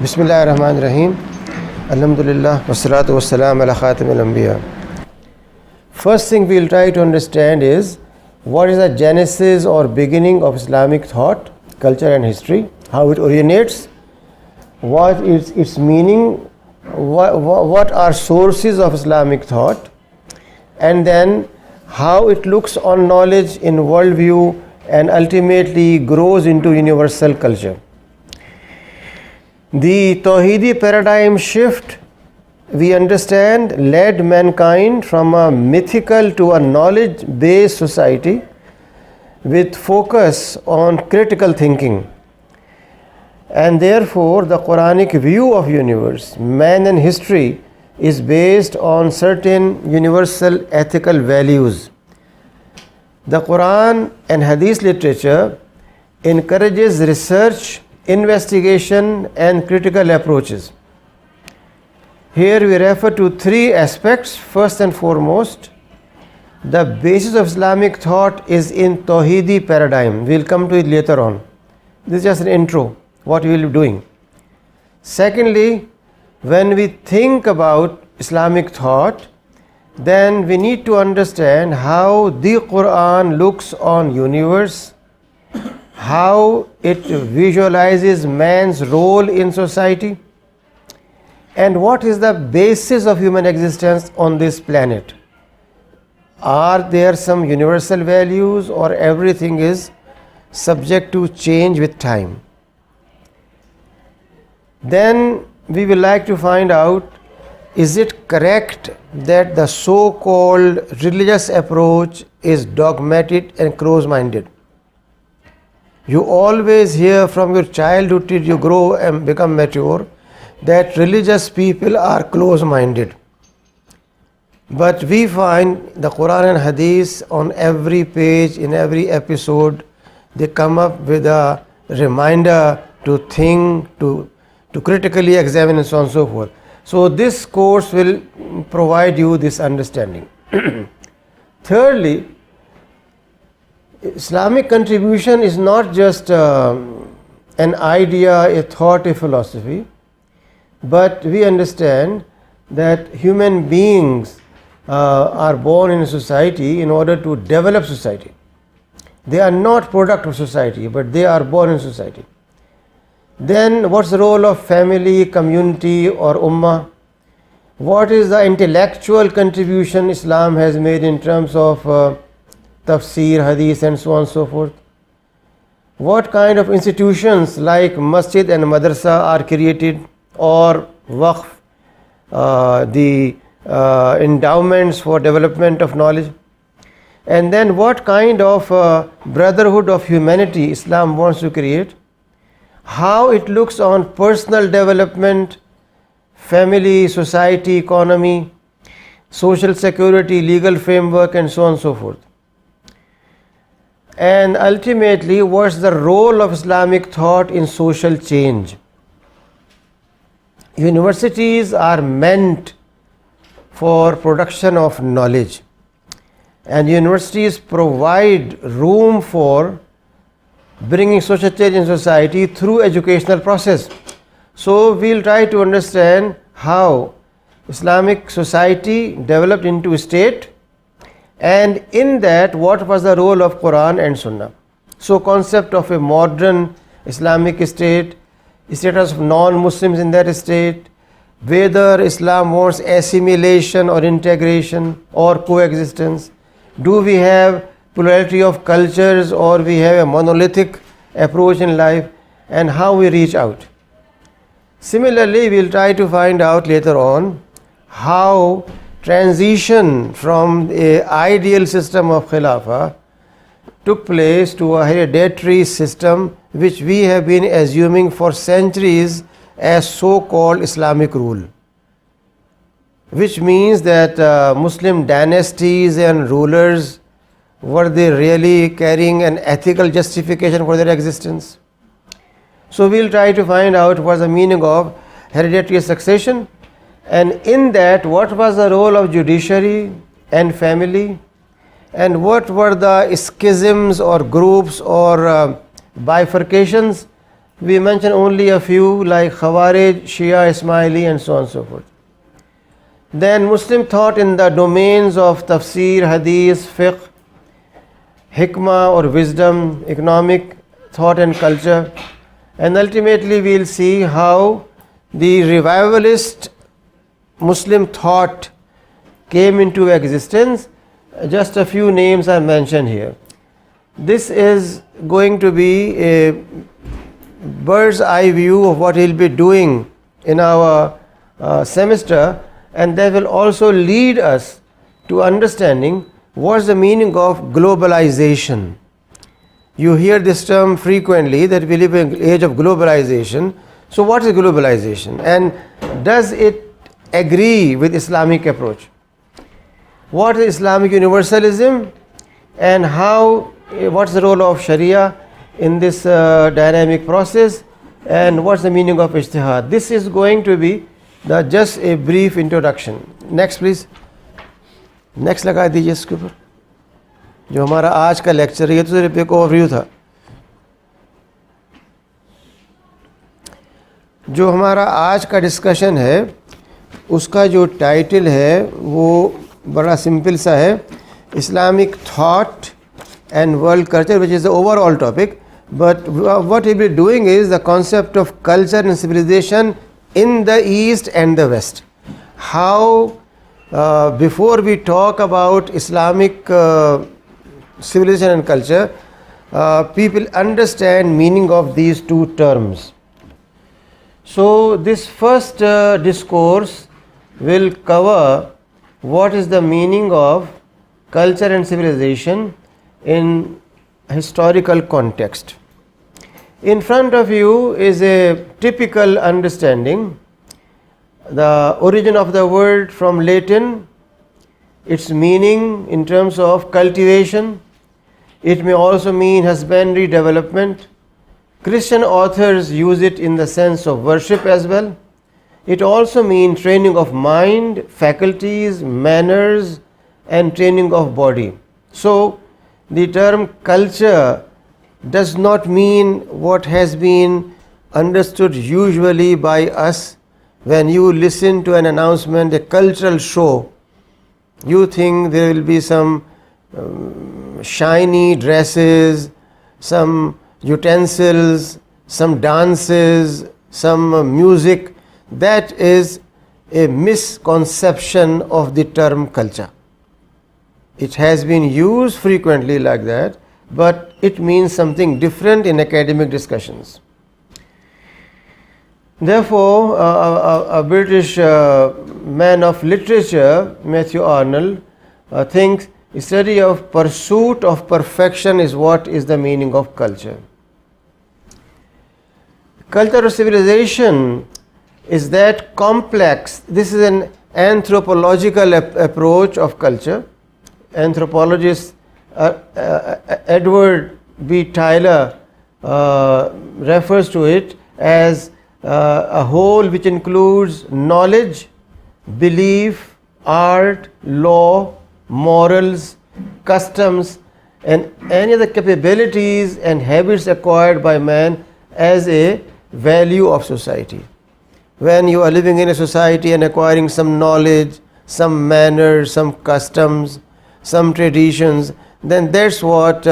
Bismillahirrahmanirrahim. Alhamdulillah, wassalatu wassalam ala khatamil anbiya. First thing we'll try to understand is what is the genesis or beginning of Islamic thought, culture and history, how it originates, what is its meaning, what are sources of Islamic thought, and then how it looks on knowledge in worldview and ultimately grows into universal culture. The Tawhidi paradigm shift, we understand, led mankind from a mythical to a knowledge-based society with focus on critical thinking. And therefore, the Quranic view of universe, man and history is based on certain universal ethical values. The Quran and Hadith literature encourages research, investigation and critical approaches. Here we refer to three aspects. First and foremost, the basis of Islamic thought is in Tawhidi paradigm. We'll come to it later on. This is just an intro, what we will be doing. Secondly, when we think about Islamic thought, then we need to understand how the Quran looks on universe, how it visualizes man's role in society, and what is the basis of human existence on this planet. Are there some universal values or everything is subject to change with time? Then we will like to find out, is it correct that the so-called religious approach is dogmatic and close-minded? You always hear from your childhood till you grow and become mature that religious people are close-minded. But we find the Quran and Hadith on every page, in every episode, they come up with a reminder to think, to critically examine and so on and so forth. So this course will provide you this understanding. Thirdly, Islamic contribution is not just an idea, a thought, a philosophy, but we understand that human beings are born in a society in order to develop society. They are not product of society, but they are born in society. Then what's the role of family, community or ummah? What is the intellectual contribution Islam has made in terms of tafsir, hadith and so on and so forth? What kind of institutions like masjid and madrasa are created, or waqf, the endowments for development of knowledge? And then what kind of brotherhood of humanity Islam wants to create? How it looks on personal development, family, society, economy, social security, legal framework and so on and so forth. And ultimately, what's the role of Islamic thought in social change? Universities are meant for production of knowledge, and universities provide room for bringing social change in society through educational process. So we'll try to understand how Islamic society developed into a state, and in that what was the role of Quran and Sunnah. So concept of a modern Islamic state, status of non-Muslims in that state, whether Islam wants assimilation or integration or coexistence. Do we have plurality of cultures or we have a monolithic approach in life, and how we reach out. Similarly, we'll try to find out later on how transition from an ideal system of Khilafah took place to a hereditary system which we have been assuming for centuries as so-called Islamic rule, which means that Muslim dynasties and rulers, were they really carrying an ethical justification for their existence? So we'll try to find out what's the meaning of hereditary succession, and in that what was the role of judiciary and family, and what were the schisms or groups or bifurcations We mention only a few like Khawarij, Shia, Ismaili, and so on and so forth. Then Muslim thought in the domains of tafsir, hadith, fiqh, hikmah or wisdom, economic thought and culture. And ultimately we'll see how the revivalist Muslim thought came into existence. Just a few names are mentioned here. This is going to be a bird's eye view of what we'll be doing in our semester, and that will also lead us to understanding what's the meaning of globalization. You hear this term frequently, that we live in an age of globalization. So what is globalization, and does it agree with Islamic approach? What is Islamic universalism, and what's the role of Sharia in this dynamic process, and what's the meaning of ijtihad? This is going to be just a brief introduction. Next please. Next लगा दीजिए इसके ऊपर. जो हमारा आज का lecture है, ये तो सिर्फ एक ओवरव्यू था. जो हमारा आज का डिस्कशन है उसका जो टाइटल है वो बड़ा सिंपल सा है, Islamic thought and world culture, which is the overall topic. But what we'll be doing is the concept of culture and civilization in the East and the West. How, before we talk about Islamic civilization and culture, people understand meaning of these two terms. So this first discourse will cover what is the meaning of culture and civilization in historical context. In front of you is a typical understanding. The origin of the word from Latin, its meaning in terms of cultivation. It may also mean husbandry, development. Christian authors use it in the sense of worship as well. It also means training of mind, faculties, manners, and training of body. So the term culture does not mean what has been understood usually by us. When you listen to an announcement, a cultural show, you think there will be some shiny dresses, some utensils, some dances, some music. That is a misconception of the term culture. It has been used frequently like that, but it means something different in academic discussions. Therefore, a British man of literature, Matthew Arnold, thinks study of pursuit of perfection is what is the meaning of culture. Culture or civilization is that complex. This is an anthropological approach of culture. Anthropologist Edward B. Tyler refers to it as a whole which includes knowledge, belief, art, law, morals, customs, and any other capabilities and habits acquired by man as a value of society. When you are living in a society and acquiring some knowledge, some manners, some customs, some traditions, then that's what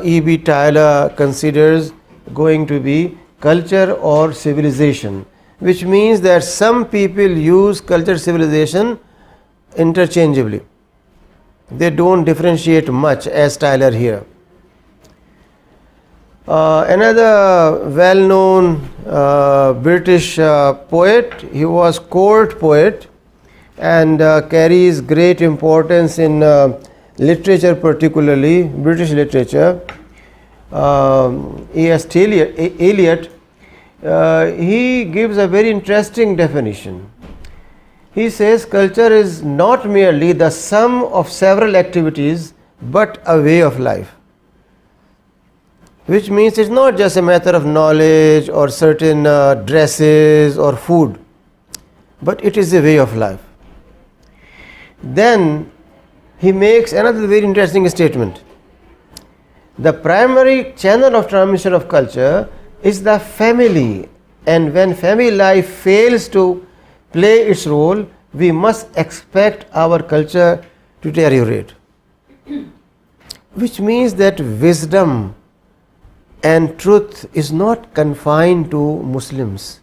E.B. Tyler considers going to be culture or civilization, which means that some people use culture, civilization interchangeably. They don't differentiate much, as Tyler here. Another well-known British poet, he was court poet and carries great importance in literature, particularly British literature. E.S. Eliot, he gives a very interesting definition. He says culture is not merely the sum of several activities but a way of life, which means it's not just a matter of knowledge or certain dresses or food, but it is a way of life. Then he makes another very interesting statement. The primary channel of transmission of culture is the family, and when family life fails to play its role, we must expect our culture to deteriorate. Which means that wisdom and truth is not confined to Muslims.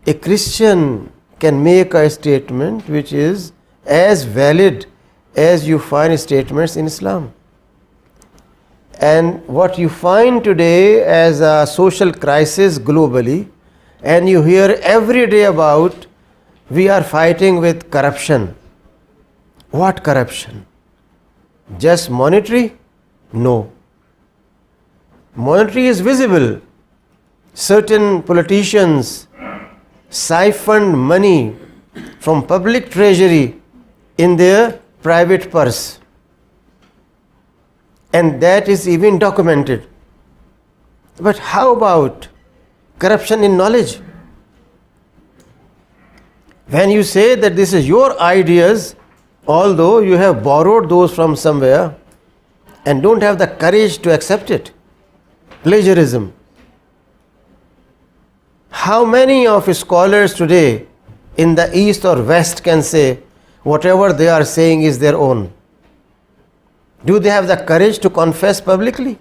A Christian can make a statement which is as valid as you find statements in Islam. And what you find today as a social crisis globally, and you hear every day about, we are fighting with corruption. What corruption? Just monetary? No. Monetary is visible. Certain politicians siphoned money from public treasury in their private purse. And that is even documented. But how about corruption in knowledge? When you say that this is your ideas, although you have borrowed those from somewhere and don't have the courage to accept it, plagiarism. How many of scholars today in the East or West can say whatever they are saying is their own? Do they have the courage to confess publicly?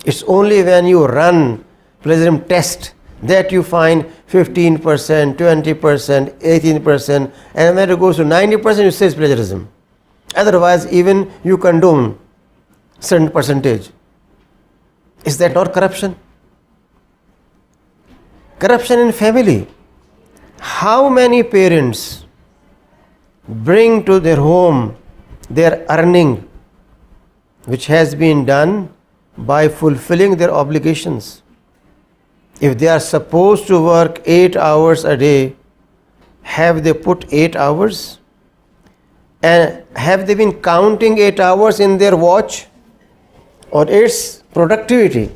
It's only when you run plagiarism test that you find 15%, 20%, 18%, and when it goes to 90%, you say it's plagiarism. Otherwise, even you condone certain percentage. Is that not corruption? Corruption in family. How many parents bring to their home their earning, which has been done by fulfilling their obligations? If they are supposed to work 8 hours a day, have they put 8 hours? And have they been counting 8 hours in their watch or its productivity?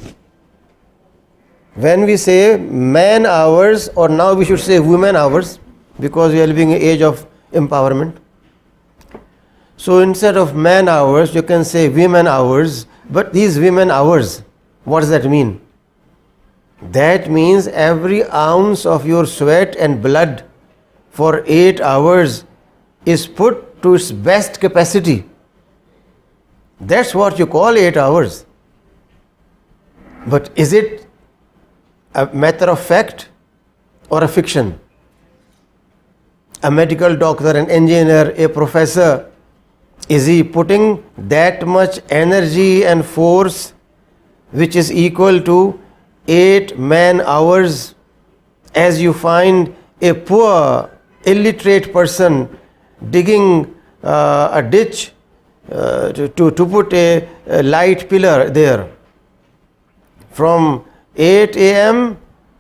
When we say man hours, or now we should say women hours, because we are living in an age of empowerment. So instead of man hours, you can say women hours. But these women hours, what does that mean? That means every ounce of your sweat and blood for 8 hours is put to its best capacity. That's what you call 8 hours. But is it a matter of fact or a fiction? A medical doctor, an engineer, a professor, is he putting that much energy and force which is equal to 8 man hours, as you find a poor illiterate person digging a ditch to put a light pillar there? From 8 a.m.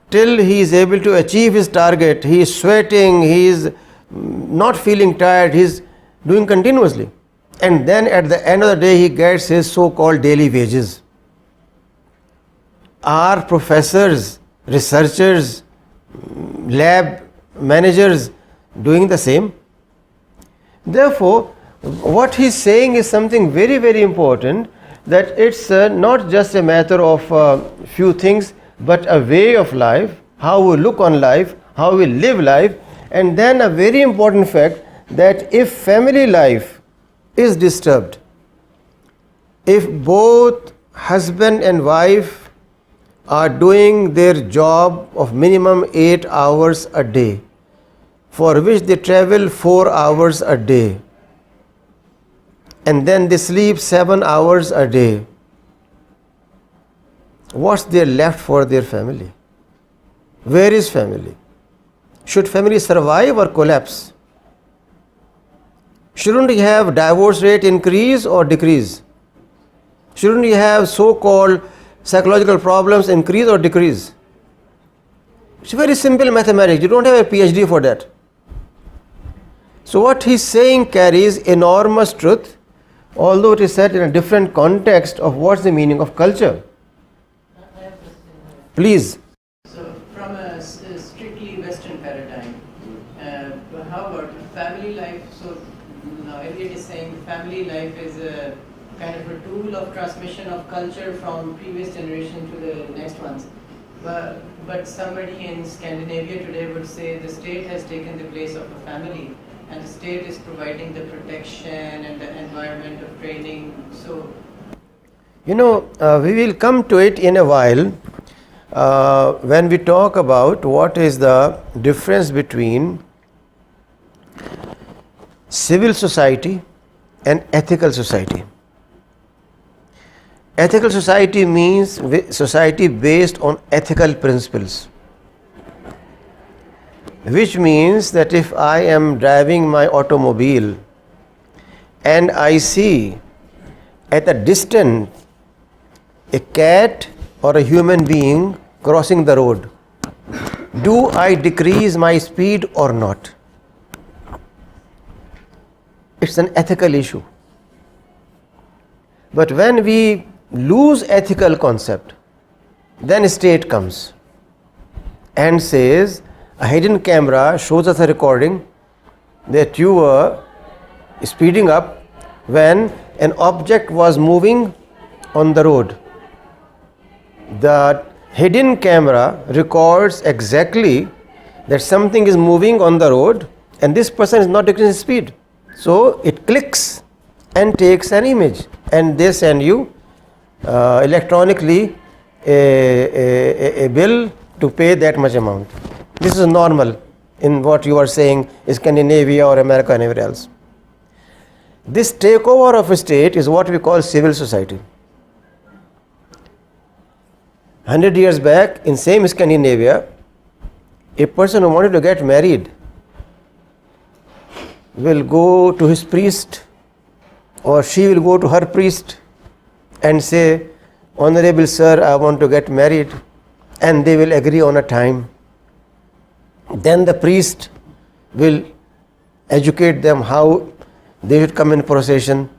till he is able to achieve his target, he is sweating, he is not feeling tired, he is doing continuously. And then at the end of the day, he gets his so-called daily wages. Are professors, researchers, lab managers doing the same? Therefore, what he's saying is something very, very important, that it's not just a matter of few things, but a way of life, how we look on life, how we live life. And then a very important fact, that if family life is disturbed, if both husband and wife are doing their job of minimum 8 hours a day, for which they travel 4 hours a day, and then they sleep 7 hours a day, what's there left for their family? Where is family? Should family survive or collapse? Shouldn't we have divorce rate increase or decrease? Shouldn't we have so-called psychological problems increase or decrease? It's very simple mathematics. You don't have a PhD for that. So what he's saying carries enormous truth, although it is said in a different context of what's the meaning of culture. Please. So from a strictly Western paradigm, how about family life? So now Elliot is saying family life is a kind of a tool of transmission of culture from previous generation to the next ones. But somebody in Scandinavia today would say the state has taken the place of a family, and the state is providing the protection and the environment of training. So, we will come to it in a while when we talk about what is the difference between civil society and ethical society. Ethical society means society based on ethical principles, which means that if I am driving my automobile and I see at a distance a cat or a human being crossing the road, do I decrease my speed or not? It's an ethical issue. But when we lose ethical concept, then state comes and says a hidden camera shows us a recording that you were speeding up when an object was moving on the road. The hidden camera records exactly that something is moving on the road and this person is not decreasing speed. So it clicks and takes an image, and they send you electronically a bill to pay that much amount. This is normal in what you are saying is Scandinavia or America and everywhere else. This takeover of a state is what we call civil society. 100 years back in same Scandinavia, a person who wanted to get married will go to his priest, or she will go to her priest and say, "Honorable sir, I want to get married," and they will agree on a time. Then the priest will educate them how they should come in procession,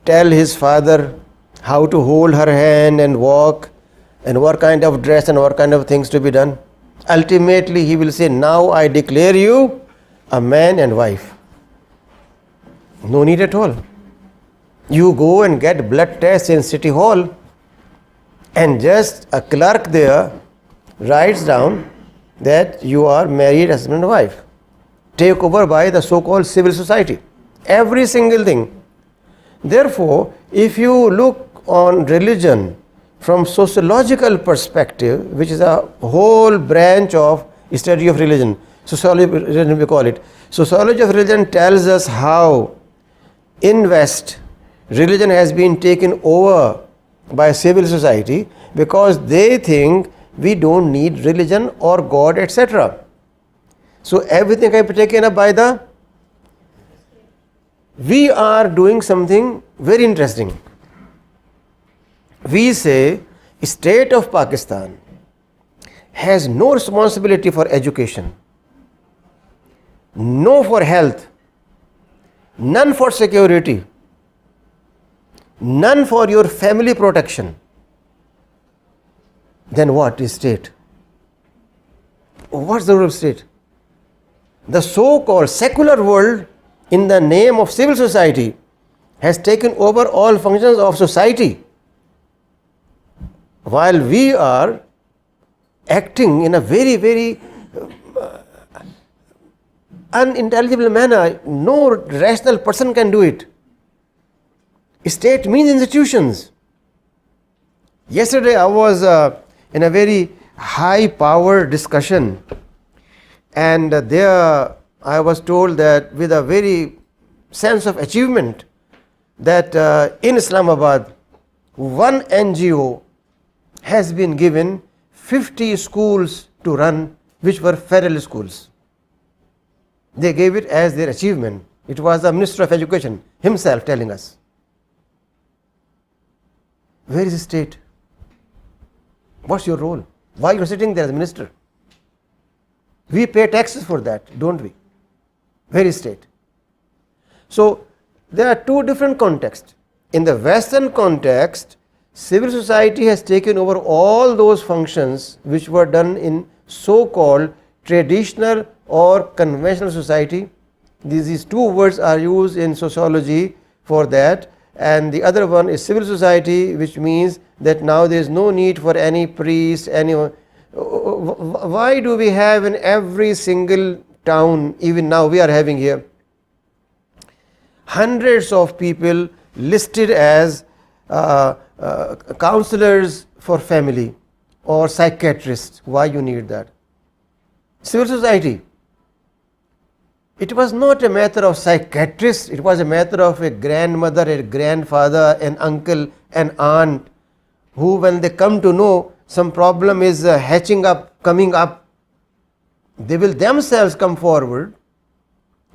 tell his father how to hold her hand and walk, and what kind of dress and what kind of things to be done. Ultimately he will say, "Now I declare you a man and wife." No need at all. You go and get blood tests in City Hall, and just a clerk there writes down that you are married husband and wife. Take over by the so-called civil society. Every single thing. Therefore, if you look on religion from sociological perspective, which is a whole branch of study of religion, sociology of religion we call it. Sociology of religion tells us how in West religion has been taken over by civil society because they think we don't need religion or God, etc. So everything can be taken up by the. We are doing something very interesting. We say state of Pakistan has no responsibility for education, no for health, none for security, none for your family protection. Then what is state? What's the role of state? The so-called secular world in the name of civil society has taken over all functions of society, while we are acting in a very, very unintelligible manner. No rational person can do it. State means institutions. Yesterday I was in a very high power discussion, and there I was told that with a very sense of achievement that in Islamabad one NGO has been given 50 schools to run, which were federal schools. They gave it as their achievement. It was the Minister of Education himself telling us. Where is the state? What's your role? Why you are sitting there as minister? We pay taxes for that, don't we? Where is state? So there are two different contexts. In the Western context, civil society has taken over all those functions which were done in so-called traditional or conventional society. These two words are used in sociology for that. and the other one is civil society, which means that now there is no need for any priest, anyone. Why do we have in every single town, even now we are having here, hundreds of people listed as counselors for family or psychiatrists? Why you need that? Civil society. It was not a matter of psychiatrists, it was a matter of a grandmother, a grandfather, an uncle, an aunt, who when they come to know some problem is hatching up, coming up, they will themselves come forward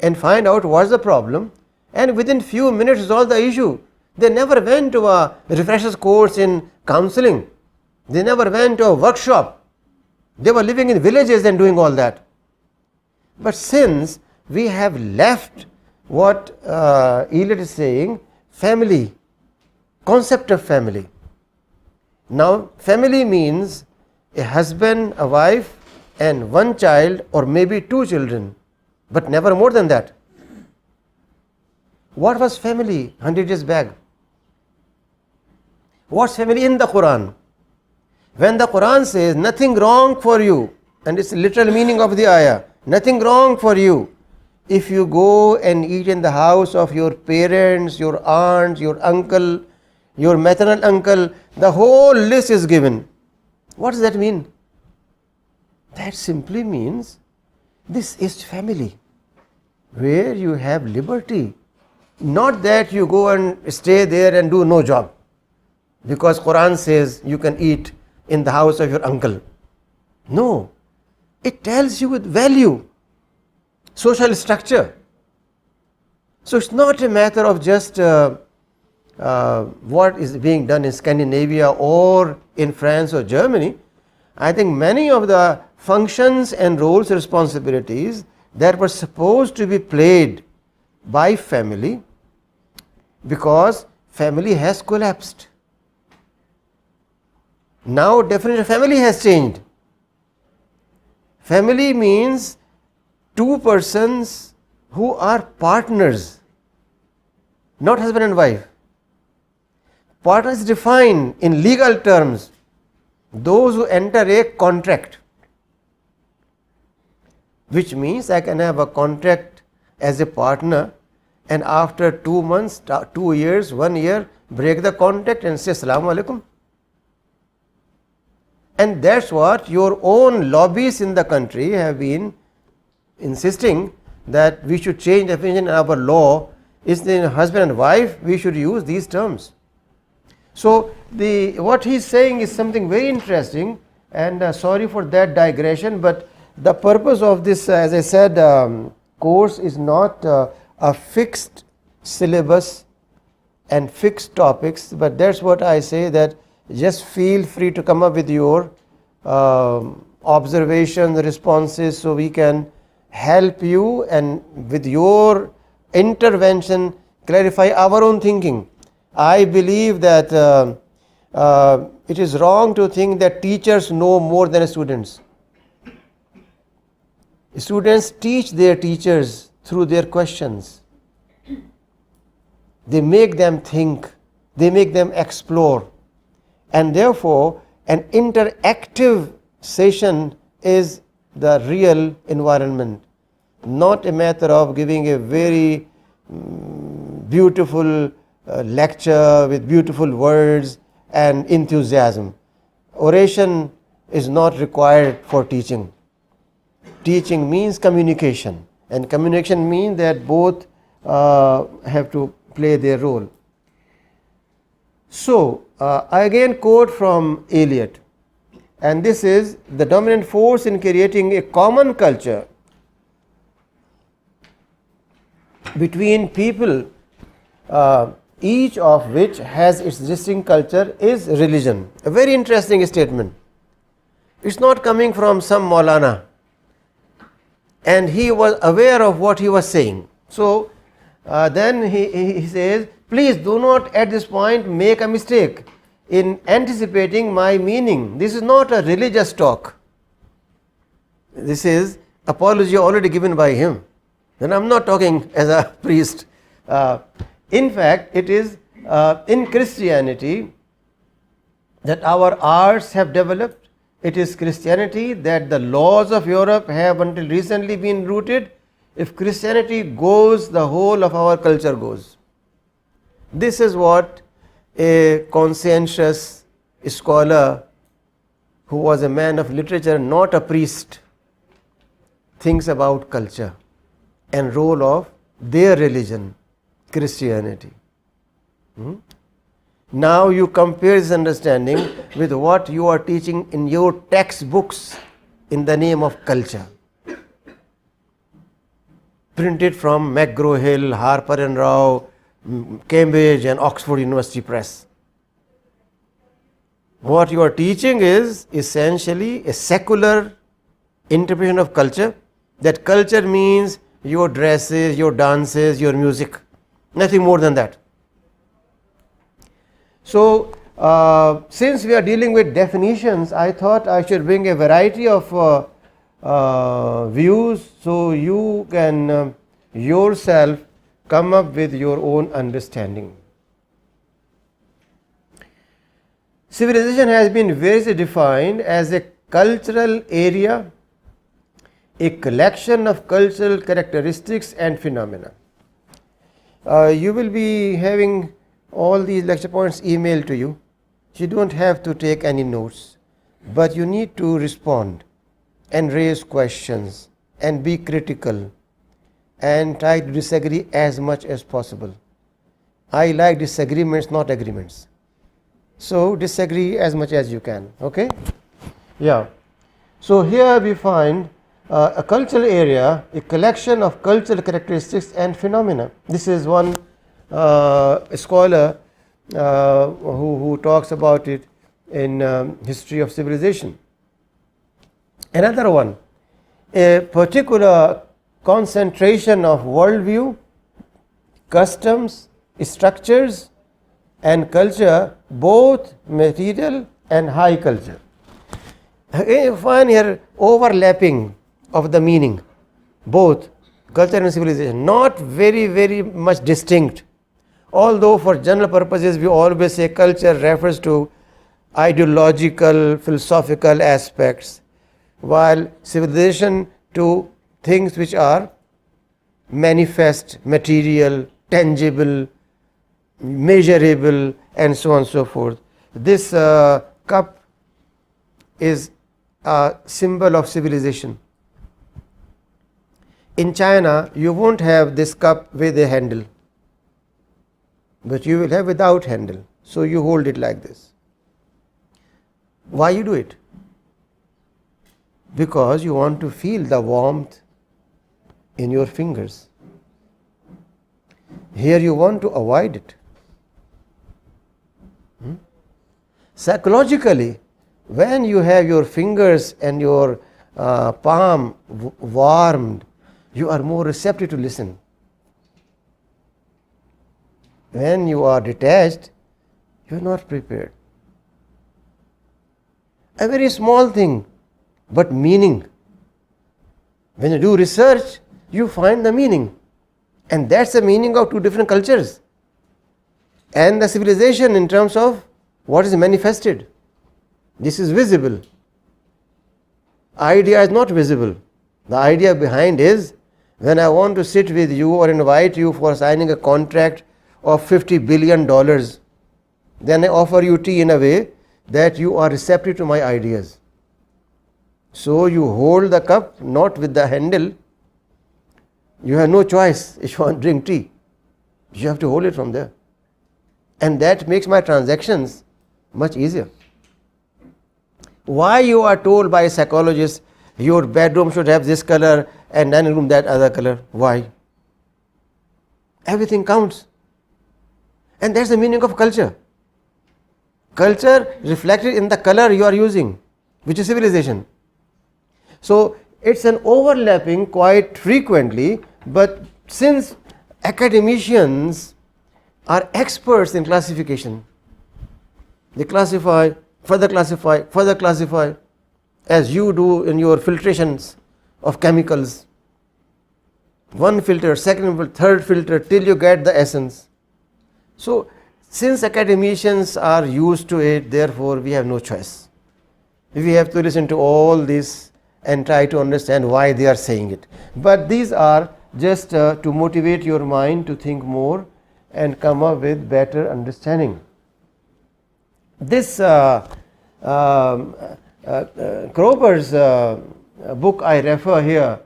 and find out what's the problem, and within few minutes resolve the issue. They never went to a refresher's course in counseling. They never went to a workshop. They were living in villages and doing all that. But since we have left what Eliot is saying, family, concept of family. Now, family means a husband, a wife, and one child, or maybe two children, but never more than that. What was family 100 years back? What's family in the Quran? When the Quran says nothing wrong for you, and it's the literal meaning of the ayah, nothing wrong for you if you go and eat in the house of your parents, your aunts, your uncle, your maternal uncle, the whole list is given. What does that mean? That simply means this is family, where you have liberty. Not that you go and stay there and do no job, because Quran says you can eat in the house of your uncle. No, it tells you with value, social structure. So it's not a matter of just what is being done in Scandinavia or in France or Germany. I think many of the functions and roles, responsibilities that were supposed to be played by family, because family has collapsed. Now definition of family has changed. Family means two persons who are partners, not husband and wife. Partner is defined in legal terms, those who enter a contract, which means I can have a contract as a partner, and after 2 months, 2 years, 1 year, break the contract and say Assalamu alaikum. And that's what your own lobbies in the country have been insisting, that we should change definition in our law. Is in husband and wife, we should use these terms. So what he's saying is something very interesting, and sorry for that digression, but the purpose of this, as I said, course is not a fixed syllabus and fixed topics, but that's what I say, that just feel free to come up with your observations, responses, so we can help you and with your intervention clarify our own thinking. I believe that it is wrong to think that teachers know more than students. Students teach their teachers through their questions. They make them think, they make them explore, and therefore an interactive session is the real environment, not a matter of giving a very beautiful lecture with beautiful words and enthusiasm. Oration is not required for teaching. Teaching means communication, and communication means that both have to play their role. So, I again quote from Eliot, and this is the dominant force in creating a common culture between people, each of which has its distinct culture, is religion. A very interesting statement. It's not coming from some Maulana, and he was aware of what he was saying. So then he says, please do not at this point make a mistake in anticipating my meaning. This is not a religious talk. This is apology already given by him. Then I'm not talking as a priest. In fact, it is in Christianity that our arts have developed. It is Christianity that the laws of Europe have until recently been rooted. If Christianity goes, the whole of our culture goes. This is what a conscientious scholar who was a man of literature, not a priest, thinks about culture and role of their religion, Christianity. Now you compare this understanding with what you are teaching in your textbooks in the name of culture. Printed from McGraw-Hill, Harper and Row, Cambridge and Oxford University Press. What you are teaching is essentially a secular interpretation of culture, that culture means your dresses, your dances, your music, nothing more than that. So, since we are dealing with definitions, I thought I should bring a variety of views so you can yourself come up with your own understanding. Civilization has been variously defined as a cultural area, a collection of cultural characteristics and phenomena. You will be having all these lecture points emailed to you. You don't have to take any notes, but you need to respond and raise questions and be critical and try to disagree as much as possible. I like disagreements, not agreements. So disagree as much as you can. Okay? Yeah. So here we find a cultural area, a collection of cultural characteristics and phenomena. This is one scholar who talks about it in History of Civilization. Another one, a particular concentration of worldview, customs, structures and culture, both material and high culture. You find here overlapping of the meaning, both culture and civilization, not very much distinct. Although for general purposes we always say culture refers to ideological, philosophical aspects, while civilization to things which are manifest, material, tangible, measurable and so on and so forth. This cup is a symbol of civilization. In China you won't have this cup with a handle, but you will have without handle. So you hold it like this. Why you do it? Because you want to feel the warmth in your fingers. Here you want to avoid it. Psychologically, when you have your fingers and your palm warmed, you are more receptive to listen. When you are detached, you are not prepared. A very small thing, but meaning. When you do research, you find the meaning. And that's the meaning of two different cultures. And the civilization in terms of what is manifested. This is visible. Idea is not visible. The idea behind is, when I want to sit with you or invite you for signing a contract of $50 billion, then I offer you tea in a way that you are receptive to my ideas. So you hold the cup not with the handle. You have no choice if you want to drink tea. You have to hold it from there. And that makes my transactions much easier. Why you are told by a psychologist your bedroom should have this color and dining room that other color? Why? Everything counts. And that's the meaning of culture. Culture reflected in the color you are using, which is civilization. So it's an overlapping quite frequently, but since academicians are experts in classification, they classify, further classify, further classify, as you do in your filtrations of chemicals. One filter, second filter, third filter, till you get the essence. So Since academicians are used to it, therefore we have no choice. We have to listen to all this and try to understand why they are saying it. But these are just to motivate your mind to think more and come up with better understanding. This Krober's book I refer here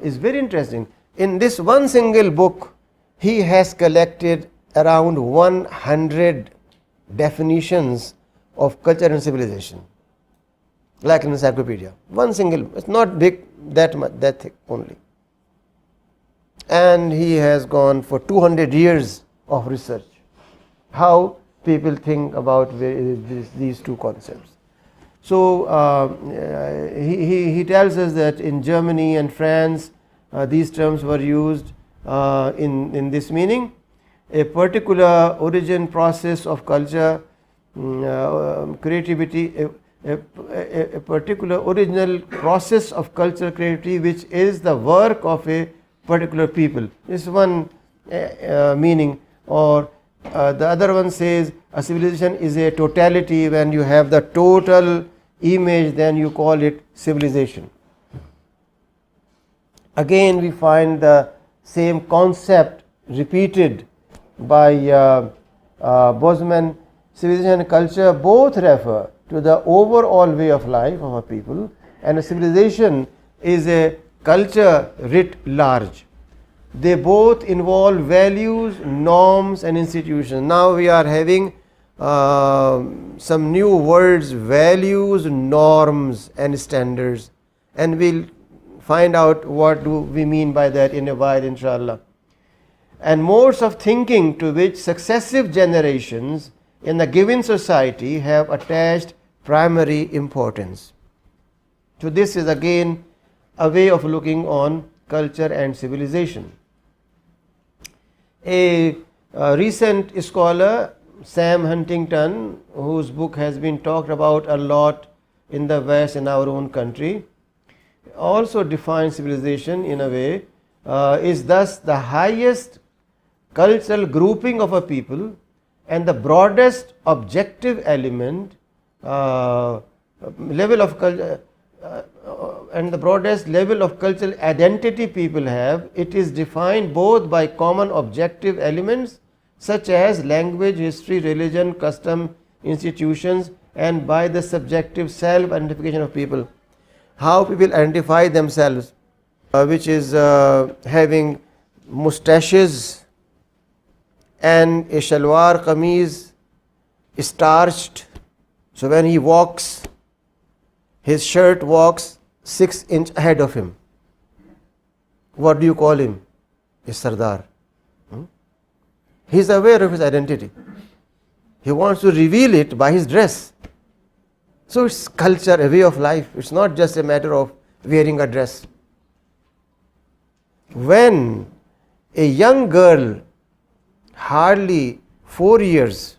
is very interesting. In this one single book, he has collected around 100 definitions of culture and civilization, like an encyclopedia. One single, it's not big, that much, that thick only. And he has gone for 200 years of research, how people think about these two concepts. So he tells us that in Germany and France, these terms were used in this meaning: a particular origin, process of culture, creativity, a particular original process of cultural creativity which is the work of a particular people. This is one meaning. Or the other one says a civilization is a totality. When you have the total image, then you call it civilization. Again, we find the same concept repeated by Bosman. Civilization and culture both refer to the overall way of life of a people, and a civilization is a culture writ large. They both involve values, norms and institutions. Now we are having some new words: values, norms and standards, and we'll find out what do we mean by that in a while, inshallah. And modes of thinking to which successive generations in a given society have attached primary importance. So this is again a way of looking on culture and civilization. A recent scholar, Sam Huntington, whose book has been talked about a lot in the West, in our own country, also defines civilization in a way, is thus the highest cultural grouping of a people and the broadest objective element, level of culture, and the broadest level of cultural identity people have. It is defined both by common objective elements such as language, history, religion, custom, institutions, and by the subjective self-identification of people. How people identify themselves, which is having moustaches and a shalwar kameez starched. So when he walks, his shirt walks 6 inches ahead of him. What do you call him? A Sardar. He is aware of his identity. He wants to reveal it by his dress. So it's culture, a way of life. It's not just a matter of wearing a dress. When a young girl, hardly 4 years,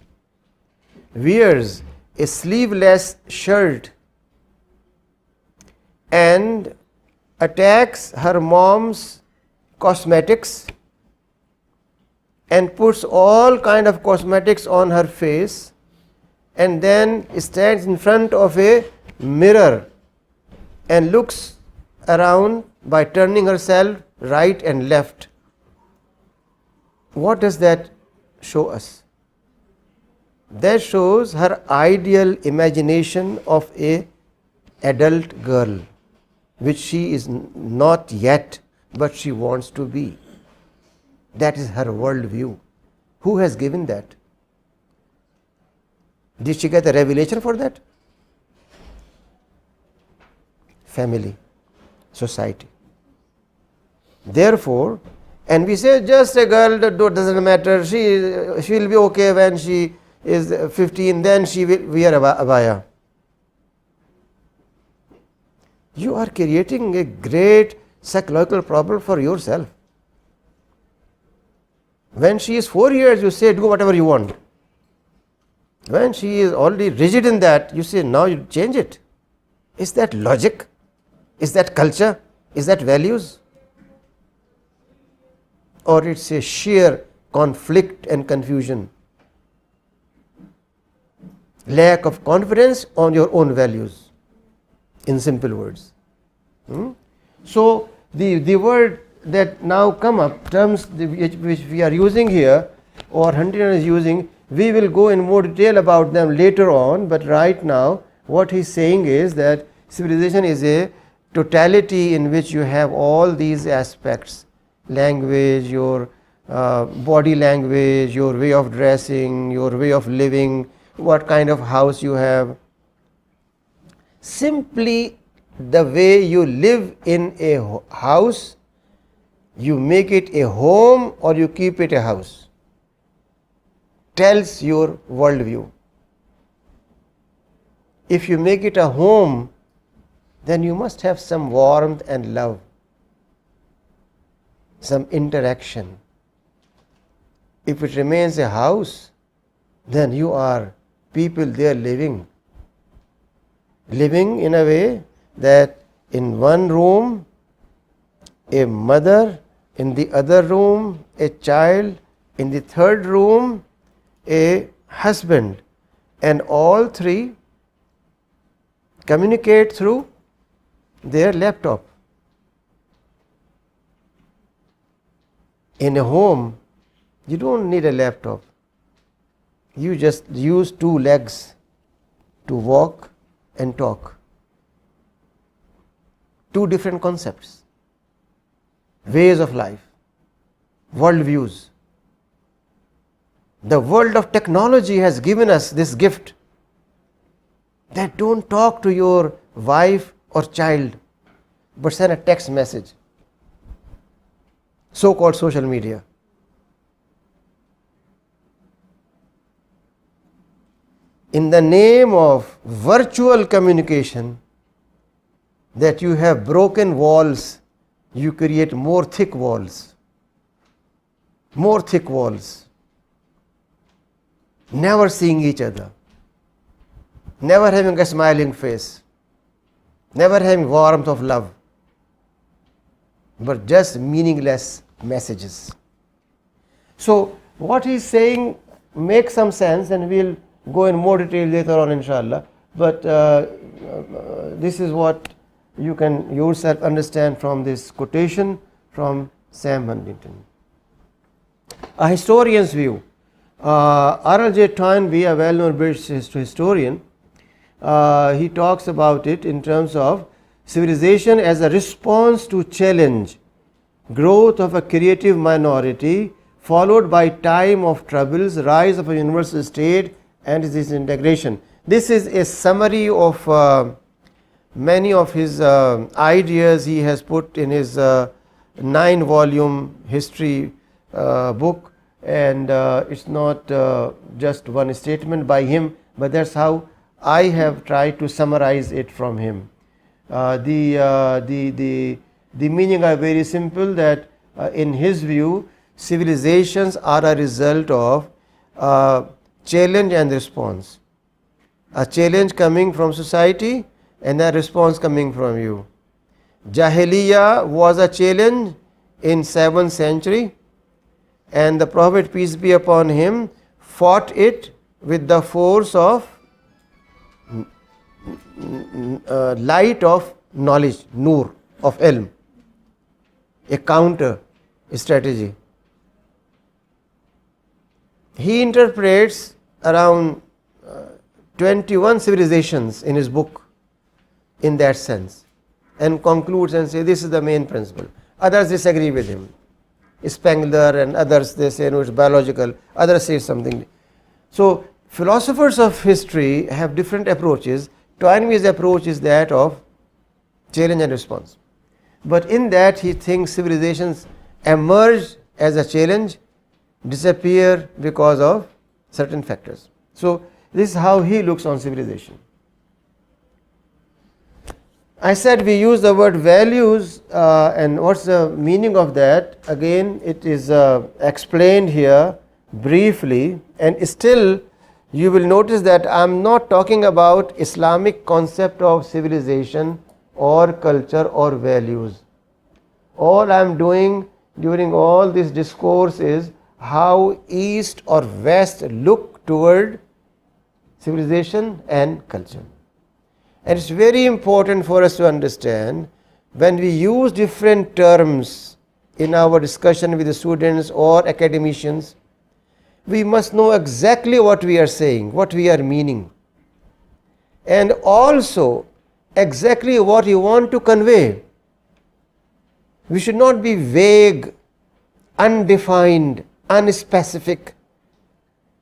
wears a sleeveless shirt and attacks her mom's cosmetics and puts all kind of cosmetics on her face, and then stands in front of a mirror and looks around by turning herself right and left. What does that show us? That shows her ideal imagination of a adult girl, which she is not yet, but she wants to be. That is her world view. Who has given that? Did she get a revelation for that? Family, society. Therefore, and we say just a girl, that doesn't matter, she will be okay when she is 15, then she will wear a abaya. You are creating a great psychological problem for yourself. When she is 4 years, you say do whatever you want. When she is already rigid in that, you say now you change it. Is that logic? Is that culture? Is that values? Or it's a sheer conflict and confusion lack of confidence on your own values, in simple words. So the word that now come up, terms which we are using here or Huntington is using, we will go in more detail about them later on, but right now what he's saying is that civilization is a totality in which you have all these aspects: language, your body language, your way of dressing, your way of living, what kind of house you have. Simply the way you live in a house, you make it a home or you keep it a house, tells your worldview. If you make it a home, then you must have some warmth and love, some interaction. If it remains a house, then you are people there living in a way that in one room a mother, in the other room a child, in the third room a husband, and all three communicate through their laptop. In a home, you don't need a laptop. You just use two legs to walk and talk. Two different concepts, ways of life, worldviews. The world of technology has given us this gift that don't talk to your wife or child, but send a text message, so-called social media. In the name of virtual communication, that you have broken walls, you create more thick walls, never seeing each other, never having a smiling face, never having warmth of love, but just meaningless messages. So what he's saying makes some sense, and we'll go in more detail later on, inshallah. But this is what you can yourself understand from this quotation from Sam Huntington. A historian's view. R.L. J. Toynbee, a well-known British historian, he talks about it in terms of civilization as a response to challenge, growth of a creative minority, followed by time of troubles, rise of a universal state, and its integration. This is a summary of many of his ideas he has put in his 9-volume history book, and it's not just one statement by him, but that's how I have tried to summarize it from him. The meaning are very simple, that in his view, civilizations are a result of challenge and response. A challenge coming from society and a response coming from you. Jahiliyyah was a challenge in 7th century, and the Prophet, peace be upon him, fought it with the force of light of knowledge, nur of ilm, a counter strategy. He interprets around 21 civilizations in his book in that sense, and concludes and says this is the main principle. Others disagree with him. Spengler and others, they say no, it's biological. Others say something. So philosophers of history have different approaches. Toynbee's approach is that of challenge and response. But in that he thinks civilizations emerge as a challenge, disappear because of certain factors. So this is how he looks on civilization. I said we use the word values, and what's the meaning of that? Again, it is explained here briefly, and still you will notice that I am not talking about Islamic concept of civilization or culture or values. All I am doing during all this discourse is how East or West look toward civilization and culture. And it's very important for us to understand when we use different terms in our discussion with the students or academicians, we must know exactly what we are saying, what we are meaning, and also exactly what you want to convey. We should not be vague, undefined, unspecific.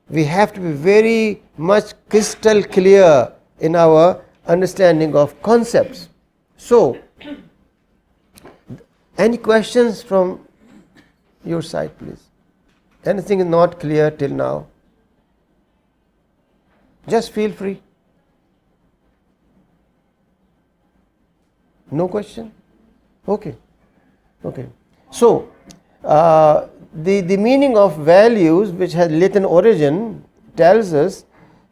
We have to be very much crystal clear in our understanding of concepts. So, any questions from your side, please? Anything is not clear till now? Just feel free. No question? Okay. So, the meaning of values, which has Latin origin, tells us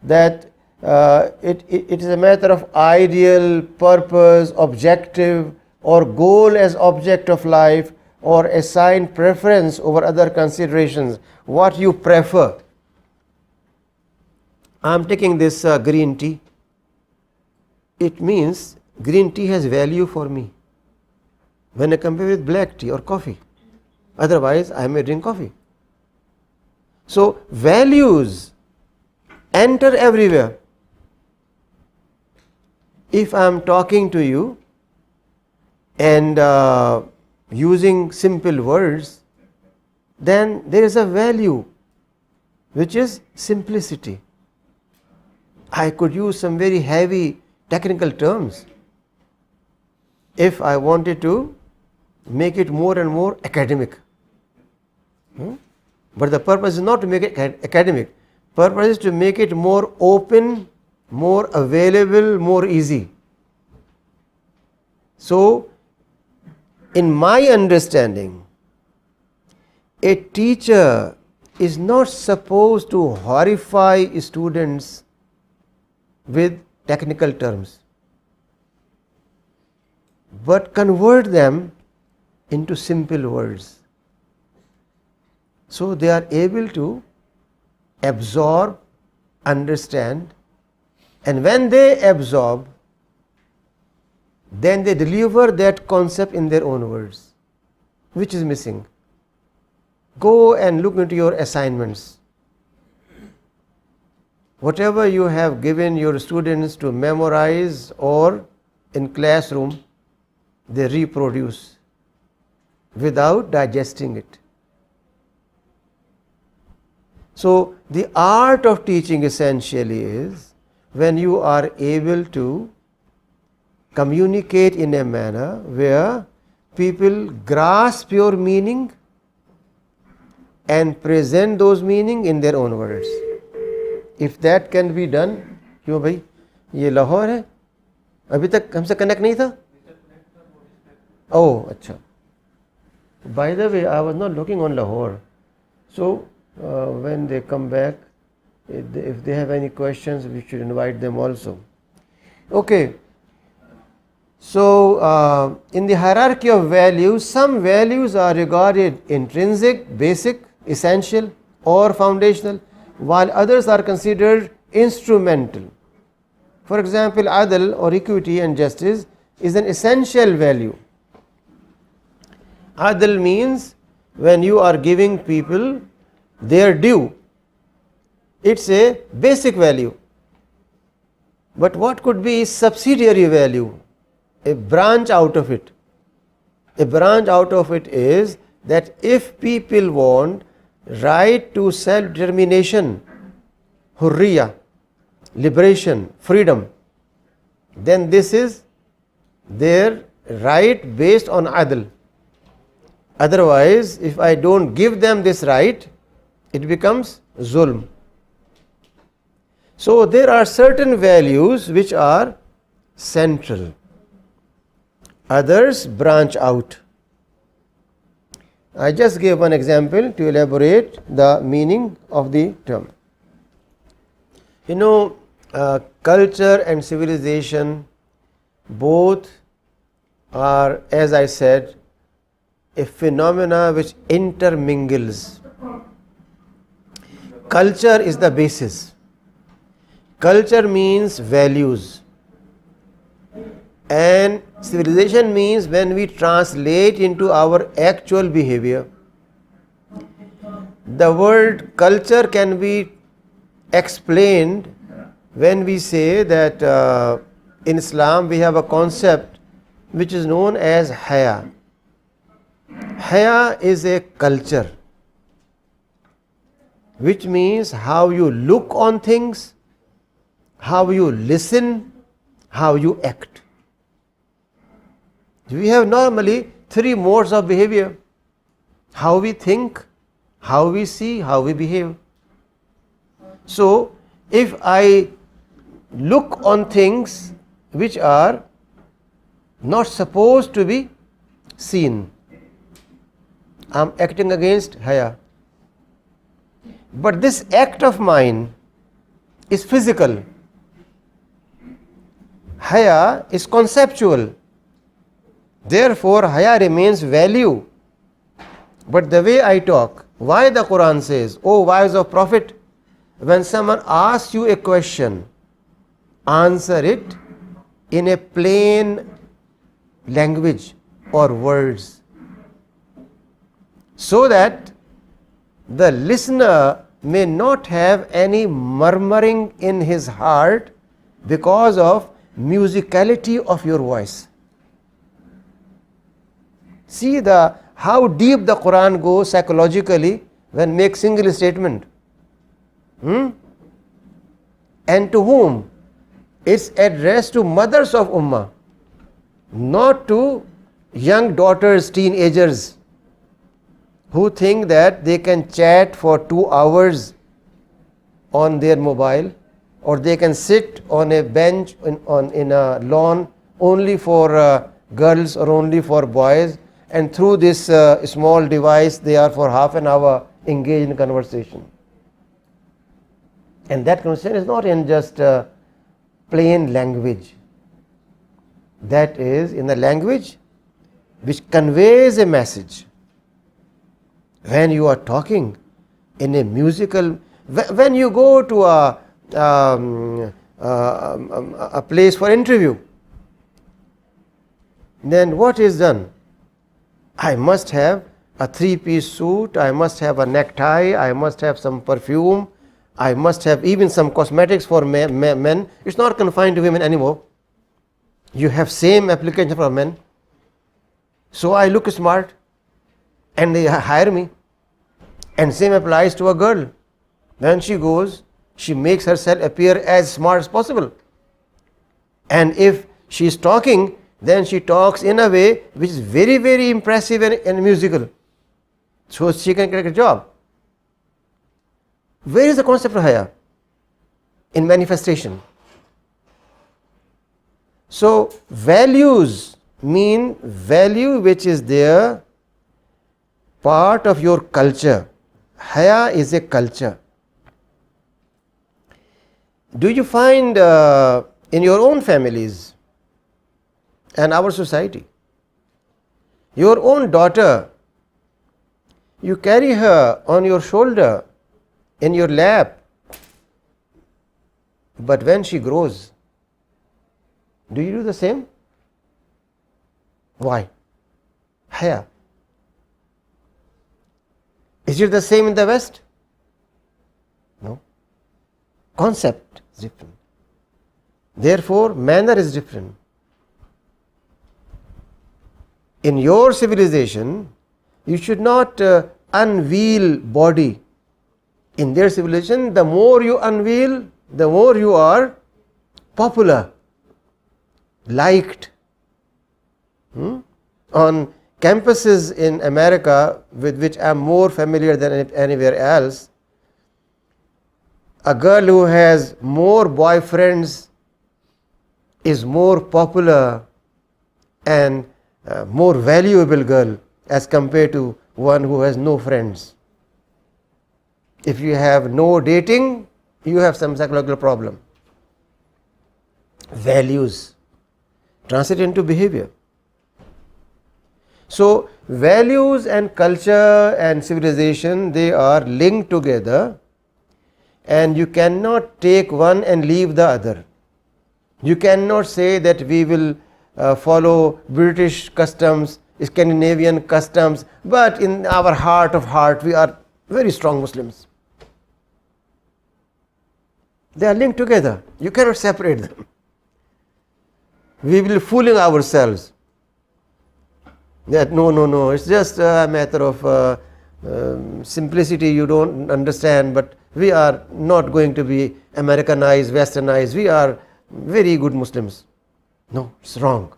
that it is a matter of ideal, purpose, objective, or goal as object of life, or assigned preference over other considerations, what you prefer. I am taking this green tea. It means green tea has value for me when I compare with black tea or coffee. Otherwise, I may drink coffee. So, values enter everywhere. If I am talking to you and using simple words, then there is a value which is simplicity. I could use some very heavy technical terms if I wanted to make it more and more academic. But the purpose is not to make it academic. Purpose is to make it more open, more available, more easy. So, in my understanding, a teacher is not supposed to horrify students with technical terms, but convert them into simple words, so they are able to absorb, understand, and when they absorb, then they deliver that concept in their own words, which is missing. Go and look into your assignments. Whatever you have given your students to memorize or in classroom, they reproduce without digesting it. So, the art of teaching essentially is when you are able to communicate in a manner where people grasp your meaning and present those meaning in their own words. If that can be done, क्यों भाई ये लाहौर है, अभी तक हमसे connect नहीं था? Oh, अच्छा. By the way, I was not looking on Lahore. So, when they come back, if they have any questions, we should invite them also. Okay. So, in the hierarchy of values, some values are regarded intrinsic, basic, essential or foundational, while others are considered instrumental. For example, adl or equity and justice is an essential value. Adl means when you are giving people their due, it's a basic value. But what could be subsidiary value? A branch out of it. A branch out of it is that if people want right to self-determination, hurriya, liberation, freedom, then this is their right based on adl. Otherwise, if I don't give them this right, it becomes zulm. So, there are certain values which are central. Others branch out. I just gave one example to elaborate the meaning of the term. You know, culture and civilization both are, as I said, a phenomena which intermingles. Culture is the basis. culture means values, and civilization means when we translate into our actual behavior. The word culture can be explained when we say that in Islam we have a concept which is known as haya. Haya is a culture, which means how you look on things, how you listen, how you act. We have normally three modes of behavior: how we think, how we see, how we behave. So, if I look on things which are not supposed to be seen, I am acting against haya. But this act of mine is physical. Haya is conceptual. Therefore, haya remains value. But the way I talk, why the Quran says, "O wives of Prophet, when someone asks you a question, answer it in a plain language or words, so that the listener may not have any murmuring in his heart because of musicality of your voice." See how deep the Quran goes psychologically when makes single statement. And to whom? It's addressed to mothers of Ummah, not to young daughters, teenagers, who think that they can chat for 2 hours on their mobile, or they can sit on a bench in a lawn only for girls or only for boys, and through this small device they are for half an hour engaged in conversation. And that conversation is not in just plain language. That is in the language which conveys a message. When you are talking in a musical, when you go to a place for interview, then what is done? I must have a 3-piece suit, I must have a necktie, I must have some perfume, I must have even some cosmetics for men. It's not confined to women anymore. You have same application for men. So I look smart and they hire me. And same applies to a girl. When she goes, she makes herself appear as smart as possible. And if she is talking, then she talks in a way which is very, very impressive and musical. So she can get a job. Where is the concept of haya? In manifestation. So values mean value which is there, part of your culture. Haya is a culture. Do you find in your own families and our society, your own daughter, you carry her on your shoulder, in your lap, but when she grows, do you do the same? Why? Haya. Is it the same in the West? No. Concept is different. Therefore, manner is different. In your civilization, you should not unveil body. In their civilization, the more you unveil, the more you are popular, liked. On campuses in America, with which I am more familiar than anywhere else, a girl who has more boyfriends is more popular and more valuable girl as compared to one who has no friends. If you have no dating, you have some psychological problem. Values translate into behavior. So values and culture and civilization, they are linked together, and you cannot take one and leave the other. You cannot say that we will follow British customs, Scandinavian customs, but in our heart of heart we are very strong Muslims. They are linked together. You cannot separate them. We will be fooling ourselves that no, it's just a matter of simplicity, you don't understand, but we are not going to be Americanized, westernized, we are very good Muslims. No, it's wrong.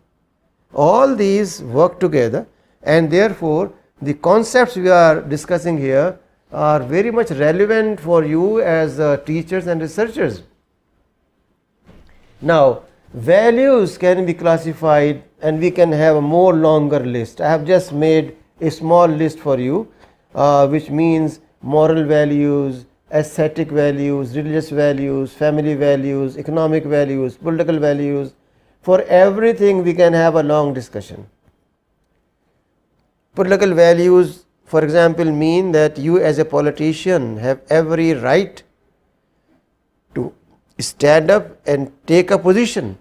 All these work together, and therefore the concepts we are discussing here are very much relevant for you as teachers and researchers. Now, values can be classified and we can have a more longer list. I have just made a small list for you, which means moral values, aesthetic values, religious values, family values, economic values, political values. For everything we can have a long discussion. Political values, for example, mean that you as a politician have every right to stand up and take a position,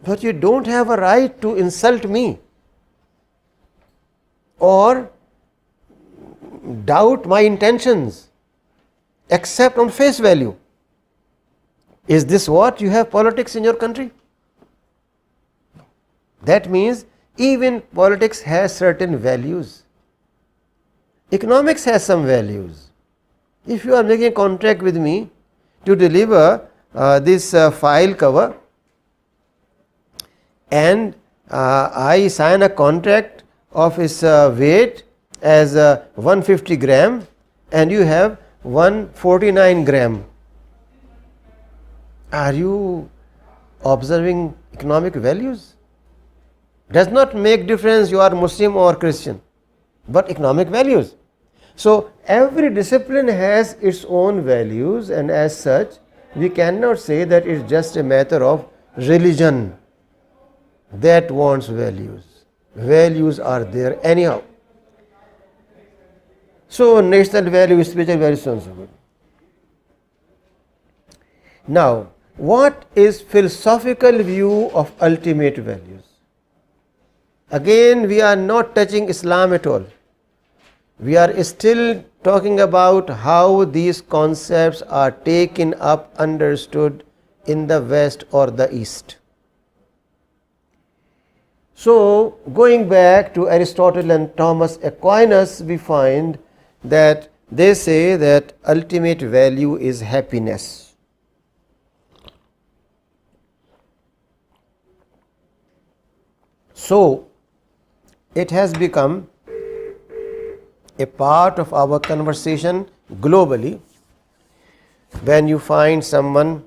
but you don't have a right to insult me or doubt my intentions except on face value. Is this what you have politics in your country? That means even politics has certain values. Economics has some values. If you are making a contract with me to deliver this file cover, and I sign a contract of its weight as 150 gram and you have 149 gram, are you observing economic values? Does not make difference you are Muslim or Christian, but economic values. So every discipline has its own values, and as such we cannot say that it's just a matter of religion that wants values. Values are there anyhow. So national values, spiritual values, so on so good. Now, what is philosophical view of ultimate values? Again, we are not touching Islam at all. We are still talking about how these concepts are taken up, understood in the West or the East. So, going back to Aristotle and Thomas Aquinas, we find that they say that ultimate value is happiness. So, it has become a part of our conversation globally. When you find someone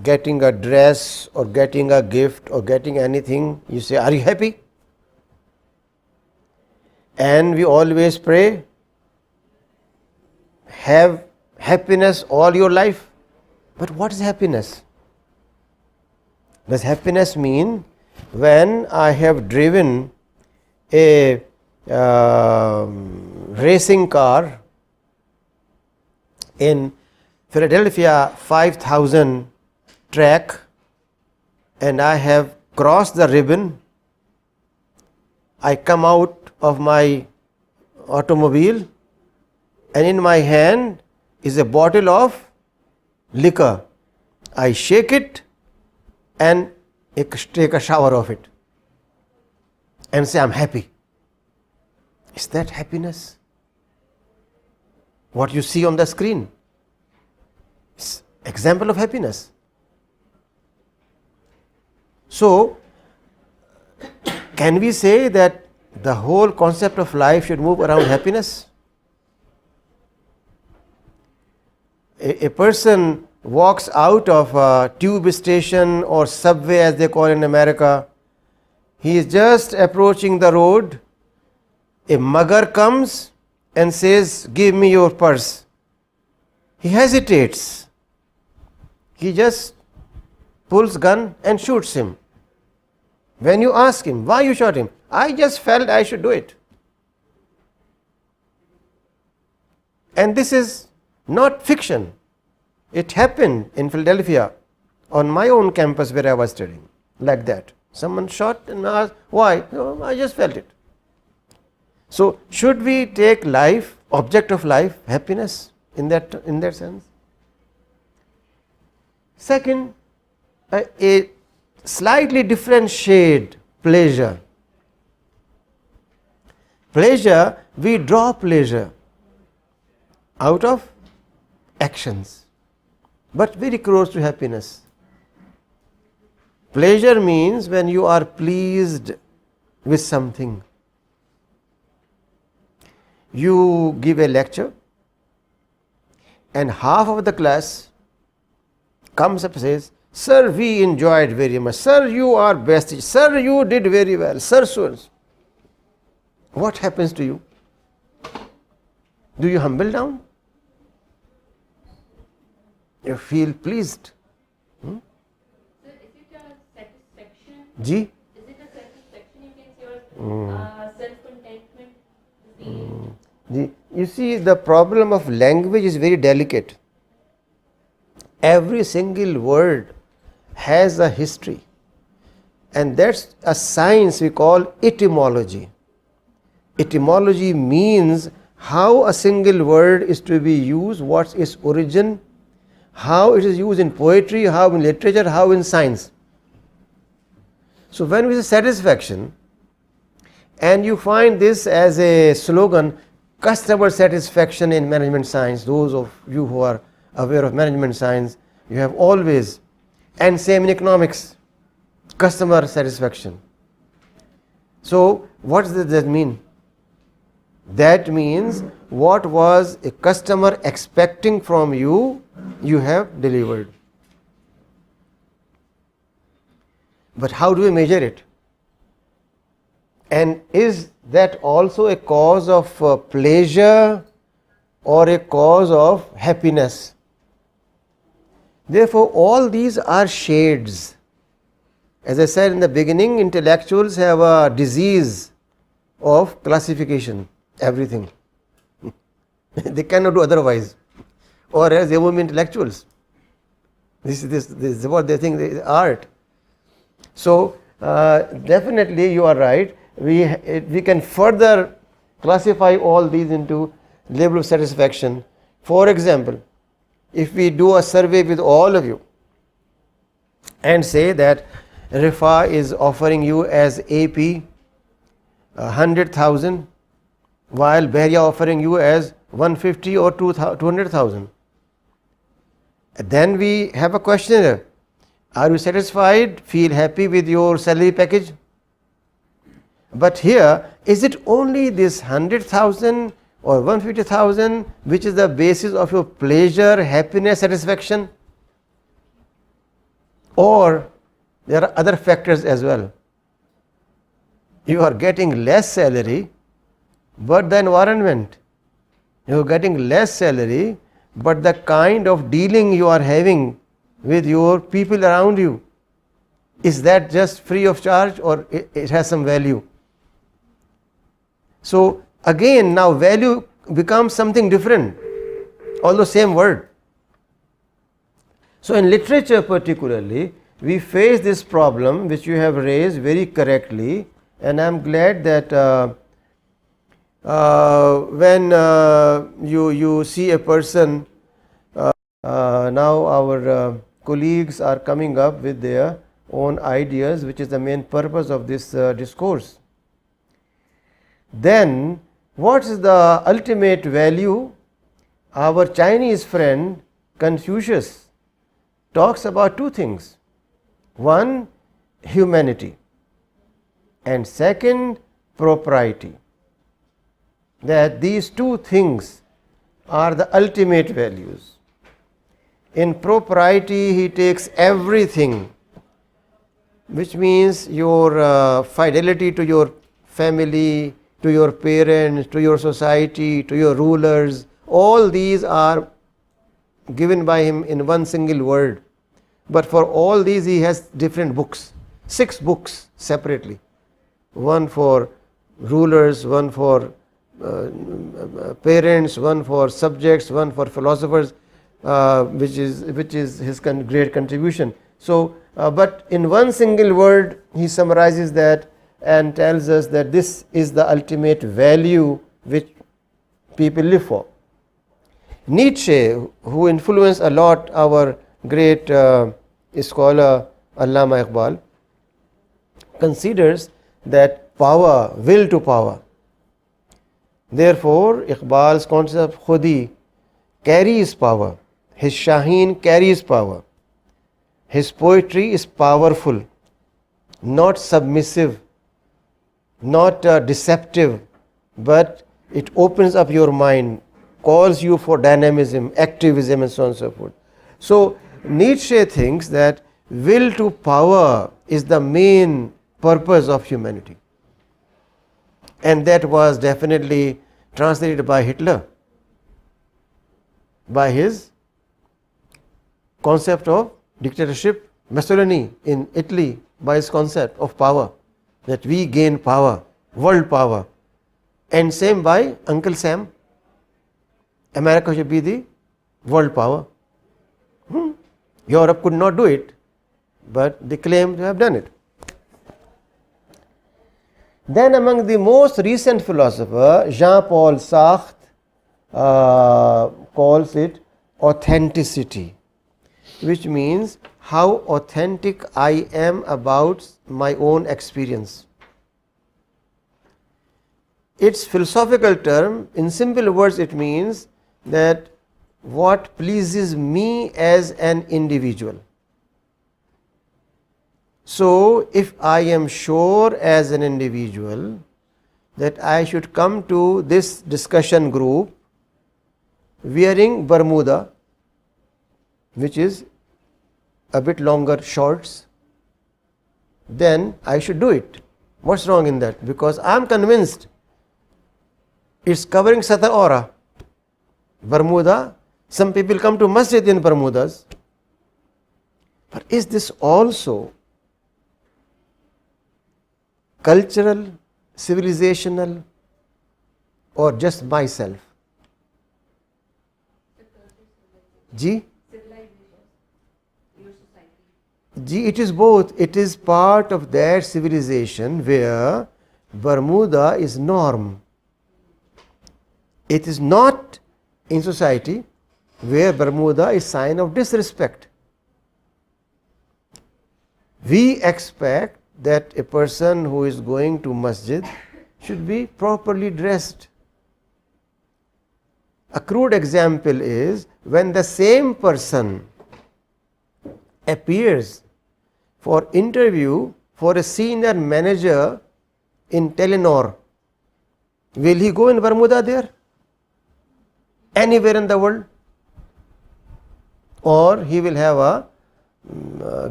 getting a dress or getting a gift or getting anything, you say, are you happy? And we always pray, have happiness all your life. But what is happiness? Does happiness mean when I have driven a racing car in Philadelphia 5000 track and I have crossed the ribbon, I come out of my automobile and in my hand is a bottle of liquor. I shake it and take a shower of it and say, I'm happy. Is that happiness? What you see on the screen is example of happiness. So, can we say that the whole concept of life should move around happiness? A person walks out of a tube station or subway as they call in America. He is just approaching the road. A mugger comes and says, give me your purse. He hesitates. He just pulls gun and shoots him. When you ask him, why you shot him? I just felt I should do it. And this is not fiction. It happened in Philadelphia on my own campus where I was studying, like that. Someone shot and asked, why? "Oh, I just felt it." So should we take life, object of life, happiness in that sense? Second, a slightly different shade, pleasure. Pleasure, we draw pleasure out of actions, but very close to happiness. Pleasure means when you are pleased with something. You give a lecture and half of the class comes up and says, "Sir, we enjoyed very much. Sir, you are best. Sir, you did very well. Sir, so." What happens to you? Do you humble down? You feel pleased. So is it a satisfaction? Ji? Is it a satisfaction you can say, or self-contentment? You see, the problem of language is very delicate. Every single word has a history, and that's a science we call etymology. Etymology means how a single word is to be used, what's its origin, how it is used in poetry, how in literature, how in science. So when we say satisfaction, and you find this as a slogan, customer satisfaction in management science, those of you who are aware of management science, you have always, and same in economics, customer satisfaction. So what does that mean? That means what was a customer expecting from you, you have delivered. But how do we measure it? And is that also a cause of pleasure or a cause of happiness? Therefore, all these are shades. As I said in the beginning, intellectuals have a disease of classification, everything. They cannot do otherwise, or else they won't be intellectuals. This is what they think is art. So, definitely you are right. We can further classify all these into level of satisfaction. For example, if we do a survey with all of you and say that Riphah is offering you as AP 100,000, while Bahria offering you as 150 or 200,000, then we have a questionnaire. Are you satisfied, feel happy with your salary package? But here, is it only this 100,000 or 150,000 which is the basis of your pleasure, happiness, satisfaction? Or there are other factors as well. You are getting less salary, but the environment. You are getting less salary, but the kind of dealing you are having with your people around you, is that just free of charge or it has some value? So again, now value becomes something different, although same word. So in literature particularly, we face this problem which you have raised very correctly, and I am glad that when you see a person, now our colleagues are coming up with their own ideas, which is the main purpose of this discourse. Then what is the ultimate value? Our Chinese friend Confucius talks about two things. One, humanity, and second, propriety. That these two things are the ultimate values. In propriety, he takes everything, which means your fidelity to your family, to your parents, to your society, to your rulers. All these are given by him in one single word. But for all these he has different books, 6 books separately. One for rulers, one for parents, one for subjects, one for philosophers, which is his great contribution. So, but in one single word, he summarizes that and tells us that this is the ultimate value which people live for. Nietzsche, who influenced a lot our great scholar Allama Iqbal, considers that power, will to power. Therefore, Iqbal's concept of khudi carries power. His Shaheen carries power. His poetry is powerful, not submissive, not deceptive, but it opens up your mind, calls you for dynamism, activism, and so on and so forth. So Nietzsche thinks that will to power is the main purpose of humanity. And that was definitely translated by Hitler, by his concept of dictatorship. Mussolini in Italy, by his concept of power, that we gain power, world power. And same by Uncle Sam, America should be the world power. Europe could not do it, but they claim to have done it. Then among the most recent philosophers, Jean-Paul Sartre calls it authenticity, which means how authentic I am about my own experience. Its philosophical term, in simple words, it means that what pleases me as an individual. So, if I am sure as an individual that I should come to this discussion group wearing Bermuda, which is a bit longer shorts, then I should do it. What's wrong in that? Because I am convinced it's covering Satar Aura. Bermuda, some people come to masjid in Bermudas. But is this also cultural, civilizational, or just myself? Ji? Ji, it is both. It is part of that civilization where Bermuda is norm. It is not in society where Bermuda is sign of disrespect. We expect that a person who is going to masjid should be properly dressed. A crude example is when the same person appears for interview for a senior manager in Telenor, will he go in Bermuda there? Anywhere in the world? Or he will have a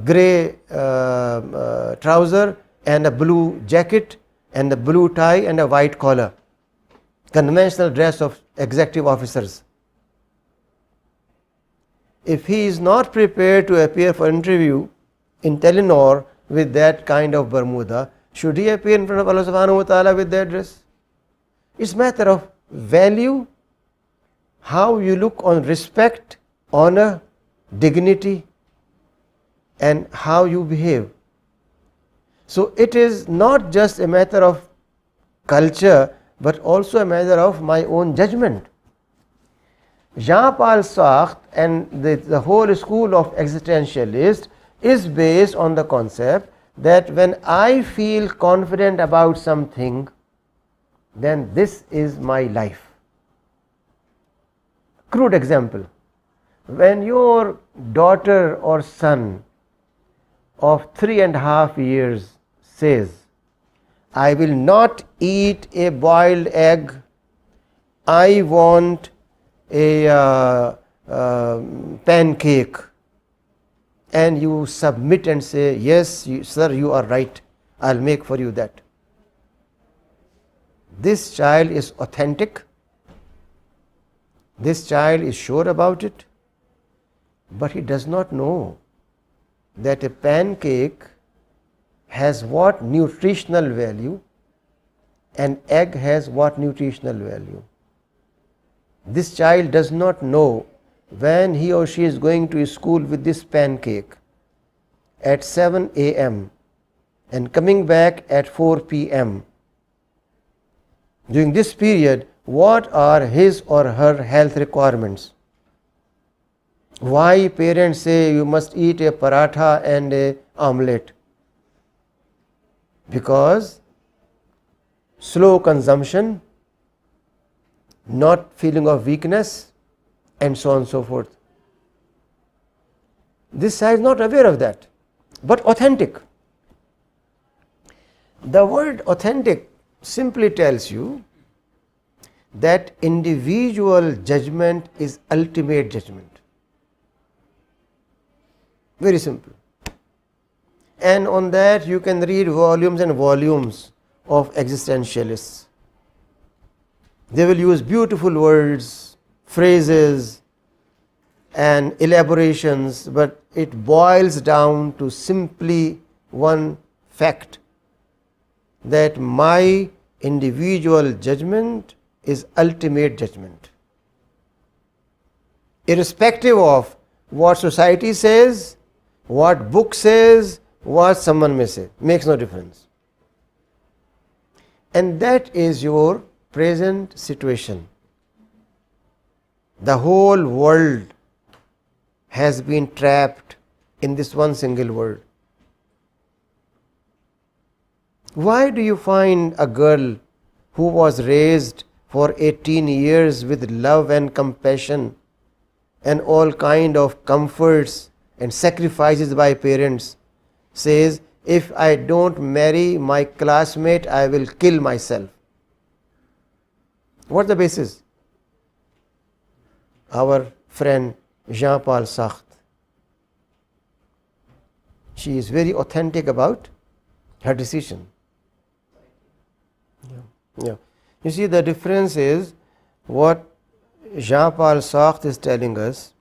grey trouser and a blue jacket and a blue tie and a white collar, conventional dress of executive officers. If he is not prepared to appear for interview in Telenor with that kind of Bermuda, should he appear in front of Allah subhanahu wa ta'ala with that dress? It's a matter of value, how you look on respect, honor, dignity, and how you behave. So it is not just a matter of culture, but also a matter of my own judgment. Jean-Paul Sartre and the whole school of existentialists is based on the concept that when I feel confident about something, then this is my life. Crude example. When your daughter or son of 3.5 years says, I will not eat a boiled egg, I want a pancake, and you submit and say, yes, sir, you are right, I'll make for you that. This child is authentic, this child is sure about it, but he does not know that a pancake has what nutritional value an egg has what nutritional value. This child does not know when he or she is going to school with this pancake at 7 a.m. and coming back at 4 p.m. During this period, what are his or her health requirements? Why parents say you must eat a paratha and a omelette? Because slow consumption, not feeling of weakness, and so on and so forth. This side is not aware of that, but authentic. The word authentic simply tells you that individual judgment is ultimate judgment. Very simple. And on that you can read volumes and volumes of existentialists. They will use beautiful words, phrases and elaborations, but it boils down to simply one fact, that my individual judgment is ultimate judgment. Irrespective of what society says, what book says, what someone may say, makes no difference. And that is your present situation. The whole world has been trapped in this one single word. Why do you find a girl who was raised for 18 years with love and compassion and all kind of comforts and sacrifices by parents says, if I don't marry my classmate, I will kill myself? What's the basis? Our friend Jean-Paul Sartre. She is very authentic about her decision. Yeah. You see, the difference is what Jean-Paul Sartre is telling us.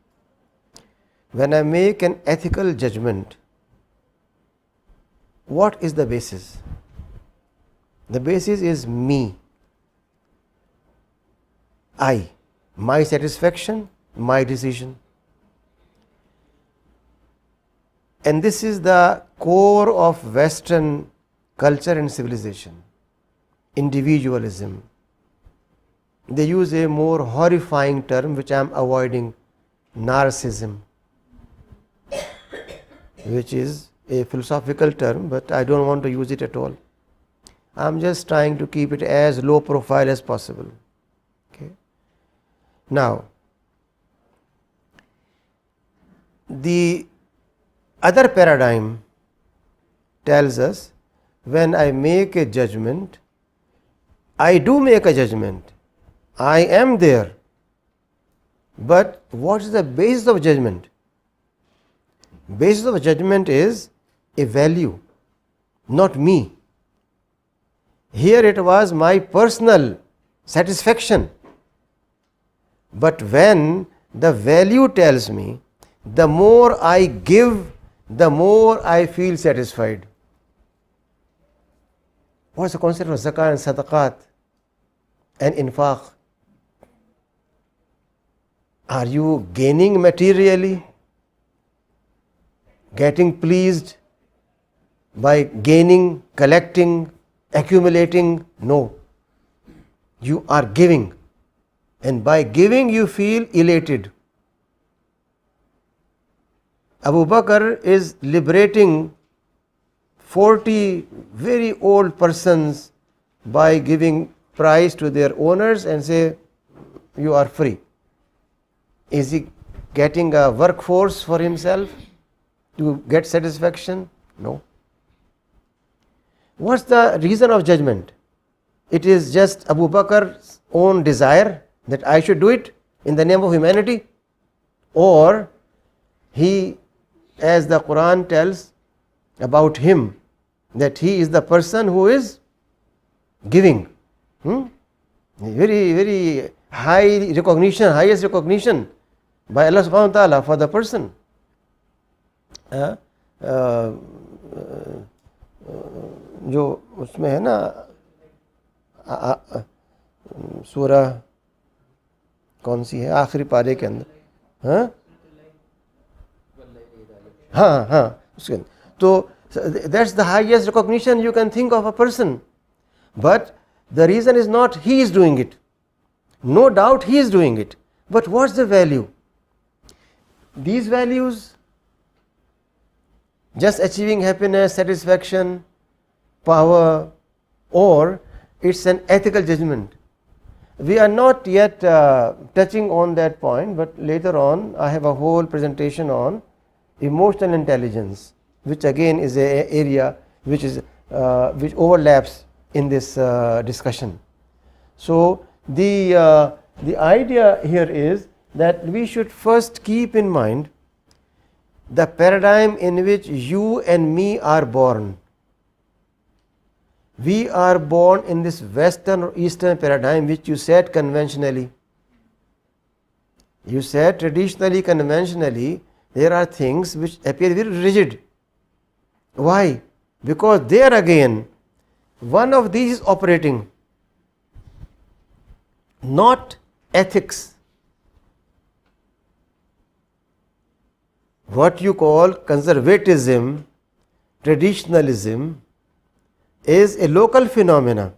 When I make an ethical judgment, what is the basis? The basis is me. I. My satisfaction, my decision. And this is the core of Western culture and civilization. Individualism. They use a more horrifying term which I am avoiding, narcissism, which is a philosophical term, but I don't want to use it at all. I am just trying to keep it as low profile as possible. Okay. Now, the other paradigm tells us when I make a judgment, I do make a judgment. I am there. But what is the basis of judgment? Basis of judgment is a value, not me. Here it was my personal satisfaction. But when the value tells me, the more I give, the more I feel satisfied. What's the concept of zakat and sadaqat and infaq? Are you gaining materially? Getting pleased by gaining, collecting, accumulating? No. You are giving. And by giving you feel elated. Abu Bakr is liberating 40 very old persons by giving prize to their owners and say, you are free. Is he getting a workforce for himself to get satisfaction? No. What's the reason of judgment? It is just Abu Bakr's own desire that I should do it in the name of humanity, or he, as the Quran tells about him, that he is the person who is giving. Very, very high recognition, highest recognition by Allah subhanahu wa ta'ala for the person. जो उसमें है ना सूरा कौन सी है आखिरी पारे के अंदर? हाँ हाँ हाँ उसके अंदर. तो that's the highest recognition you can think of a person. But the reason is not he is doing it. No doubt he is doing it. But what's the value? These values, just achieving happiness, satisfaction, power, or it's an ethical judgment. We are not yet touching on that point, but later on I have a whole presentation on emotional intelligence, which again is an area which overlaps in this discussion. So the idea here is that we should first keep in mind the paradigm in which you and me are born. We are born in this Western or Eastern paradigm which you said conventionally. You said traditionally, conventionally, there are things which appear very rigid. Why? Because there again, one of these is operating, not ethics. What you call conservatism, traditionalism, is a local phenomena,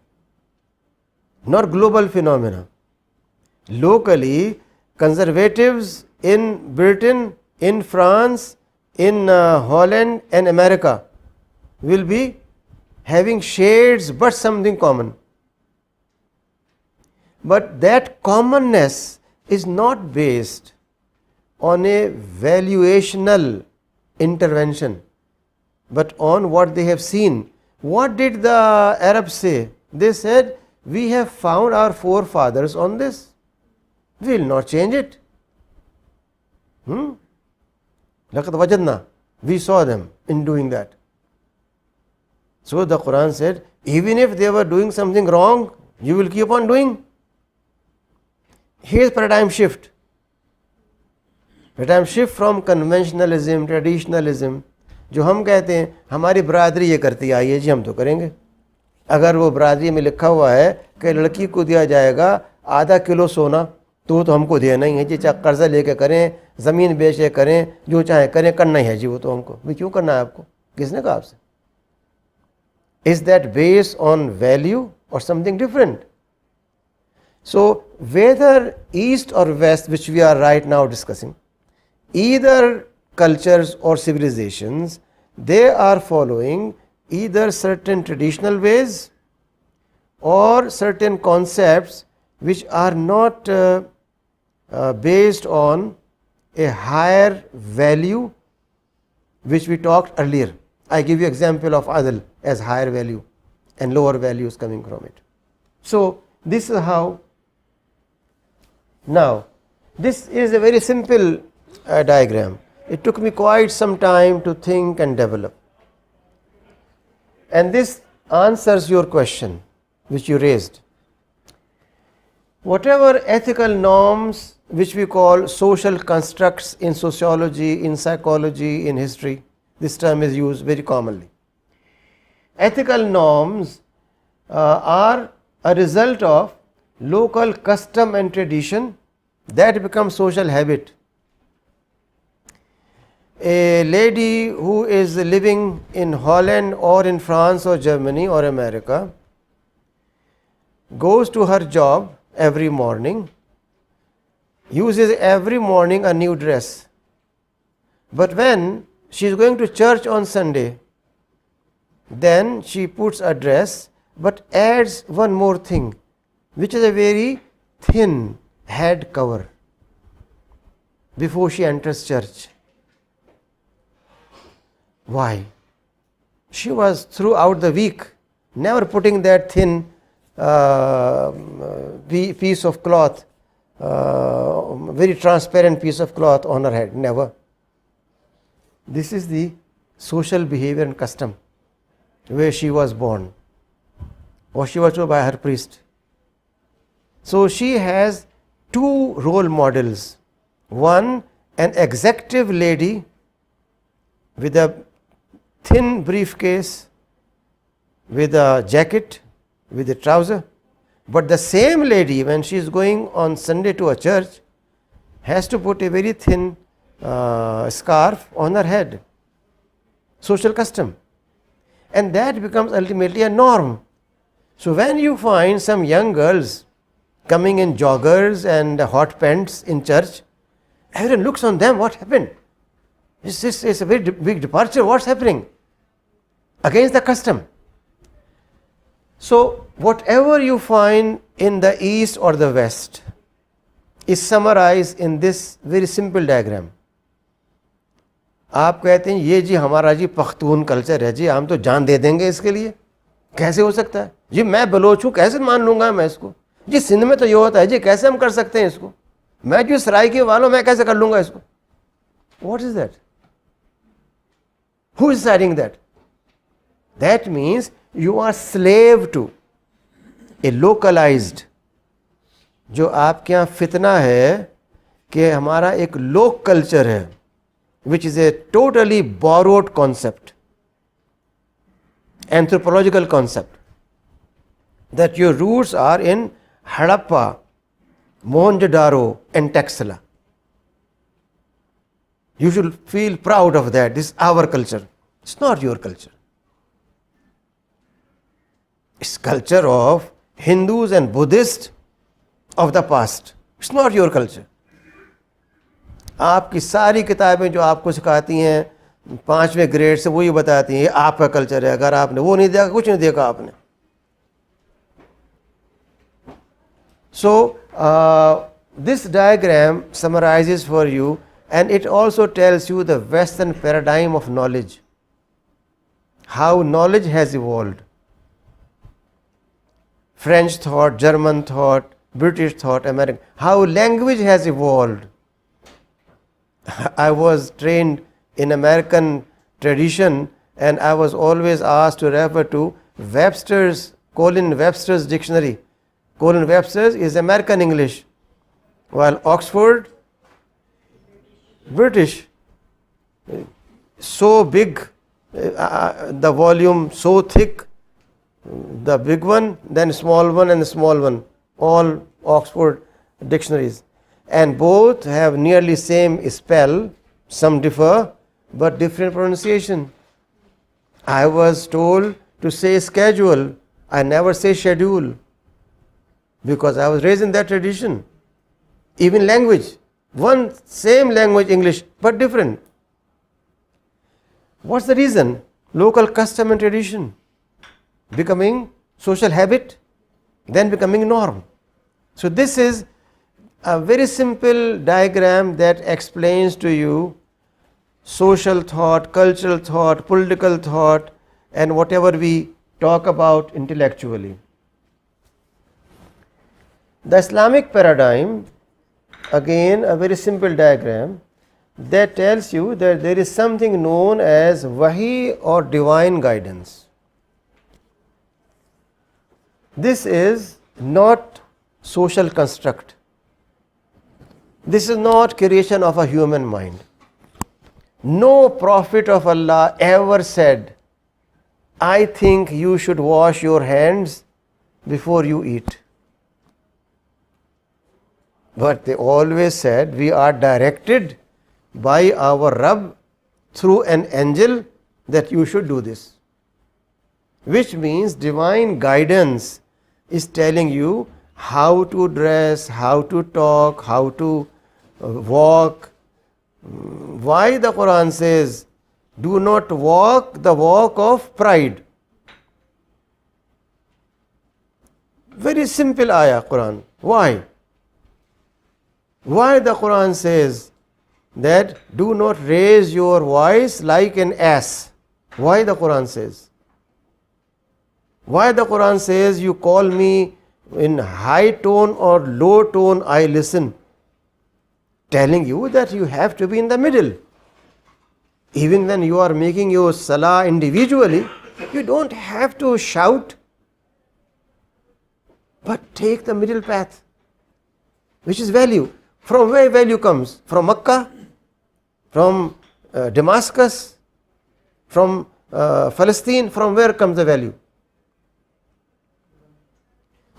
not global phenomena. Locally, conservatives in Britain, in France, in Holland and America will be having shades but something common. But that commonness is not based on a valuational intervention, but on what they have seen. What did the Arabs say? They said, we have found our forefathers on this. We will not change it. لَقَدْ وَجَدْنَا. We saw them in doing that. So the Quran said, even if they were doing something wrong, you will keep on doing. Here's paradigm shift. Paradigm shift from conventionalism, traditionalism. जो हम कहते हैं हमारी बरादरी ये करती आई है जी, हम तो करेंगे. अगर वो बरादरी में लिखा हुआ है कि लड़की को दिया जाएगा आधा किलो सोना, तो हमको देना ही है जी, चाहे कर्जा लेके करें, ज़मीन बेच के करें, जो चाहे करें, करना ही है जी वो तो हमको. भाई क्यों करना है आपको? किसने कहा आपसे? Is that based on value or something different? So whether East or West, which we are right now discussing, either cultures or civilizations, they are following either certain traditional ways or certain concepts which are not based on a higher value which we talked earlier. I give you example of adl as higher value and lower values coming from it. So this is how. Now this is a very simple diagram. It took me quite some time to think and develop. And this answers your question which you raised. Whatever ethical norms which we call social constructs in sociology, in psychology, in history, this term is used very commonly. Ethical norms are a result of local custom and tradition that becomes social habit. A lady who is living in Holland or in France or Germany or America goes to her job every morning, uses every morning a new dress. But when she is going to church on Sunday, then she puts a dress but adds one more thing, which is a very thin head cover before she enters church. Why? She was throughout the week never putting that thin piece of cloth, very transparent piece of cloth on her head, never. This is the social behavior and custom where she was born, or she was told by her priest. So she has two role models. One, an executive lady with a thin briefcase, with a jacket, with a trouser, But the same lady, when she is going on Sunday to a church, has to put a very thin scarf on her head. Social custom. And that becomes ultimately a norm. So when you find some young girls coming in joggers and hot pants in church, everyone looks on them, what happened? It's a very big departure, what's happening? Against the custom. So whatever you find in the east or the west is summarized in this very simple diagram. आप कहते हैं ये जी हमारा जी Pakhtun culture है जी, हम तो जान दे देंगे इसके लिए, कैसे हो सकता है जी, मैं बलोच हूँ कैसे मान लूँगा मैं इसको जी, सिंध में तो ये होता है जी, कैसे हम कर सकते हैं इसको, मैं जो सराइकी वालों मैं कैसे कर लूँगा इसको. What is that? Who is deciding that? That means you are slave to a localized, जो आपके यहाँ फितना है कि हमारा एक लोक कल्चर है, which is a totally borrowed concept, anthropological concept, that your roots are in Harappa, Mohenjo-daro and Taxila. You should feel proud of that. This is our culture. It's not your culture. It's culture of Hindus and Buddhists of the past. It's not your culture. आपकी सारी किताबें जो आपको सिखाती हैं 5वें grade से वो ये बताती हैं ये आपका कल्चर है, अगर आपने वो नहीं देखा कुछ नहीं देखा आपने. So this diagram summarizes for you, and it also tells you the Western paradigm of knowledge, how knowledge has evolved. French thought, German thought, British thought, American, how language has evolved. I was trained in American tradition and I was always asked to refer to Colin Webster's dictionary. Colin Webster's is American English, while Oxford, British. So big, the volume so thick, the big one, then small one and the small one, all Oxford dictionaries. And both have nearly same spell, some differ, but different pronunciation. I was told to say schedule, I never say schedule, because I was raised in that tradition. Even language, one same language English, but different. What's the reason? Local custom and tradition becoming social habit, then becoming norm. So this is a very simple diagram that explains to you social thought, cultural thought, political thought, and whatever we talk about intellectually. The Islamic paradigm, again a very simple diagram that tells you that there is something known as wahi or divine guidance. This is not social construct. This is not creation of a human mind. No prophet of Allah ever said, I think you should wash your hands before you eat. But they always said, we are directed by our Rabb through an angel that you should do this. Which means divine guidance is telling you how to dress, how to talk, how to walk. Why the Quran says, do not walk the walk of pride. Very simple ayah, Quran. Why? Why the Quran says that do not raise your voice like an ass? Why the Quran says? Why the Quran says you call me in high tone or low tone, I listen? Telling you that you have to be in the middle. Even when you are making your salah individually, you don't have to shout, but take the middle path, which is value. From where value comes? From Makkah, from Damascus, from Palestine. From where comes the value?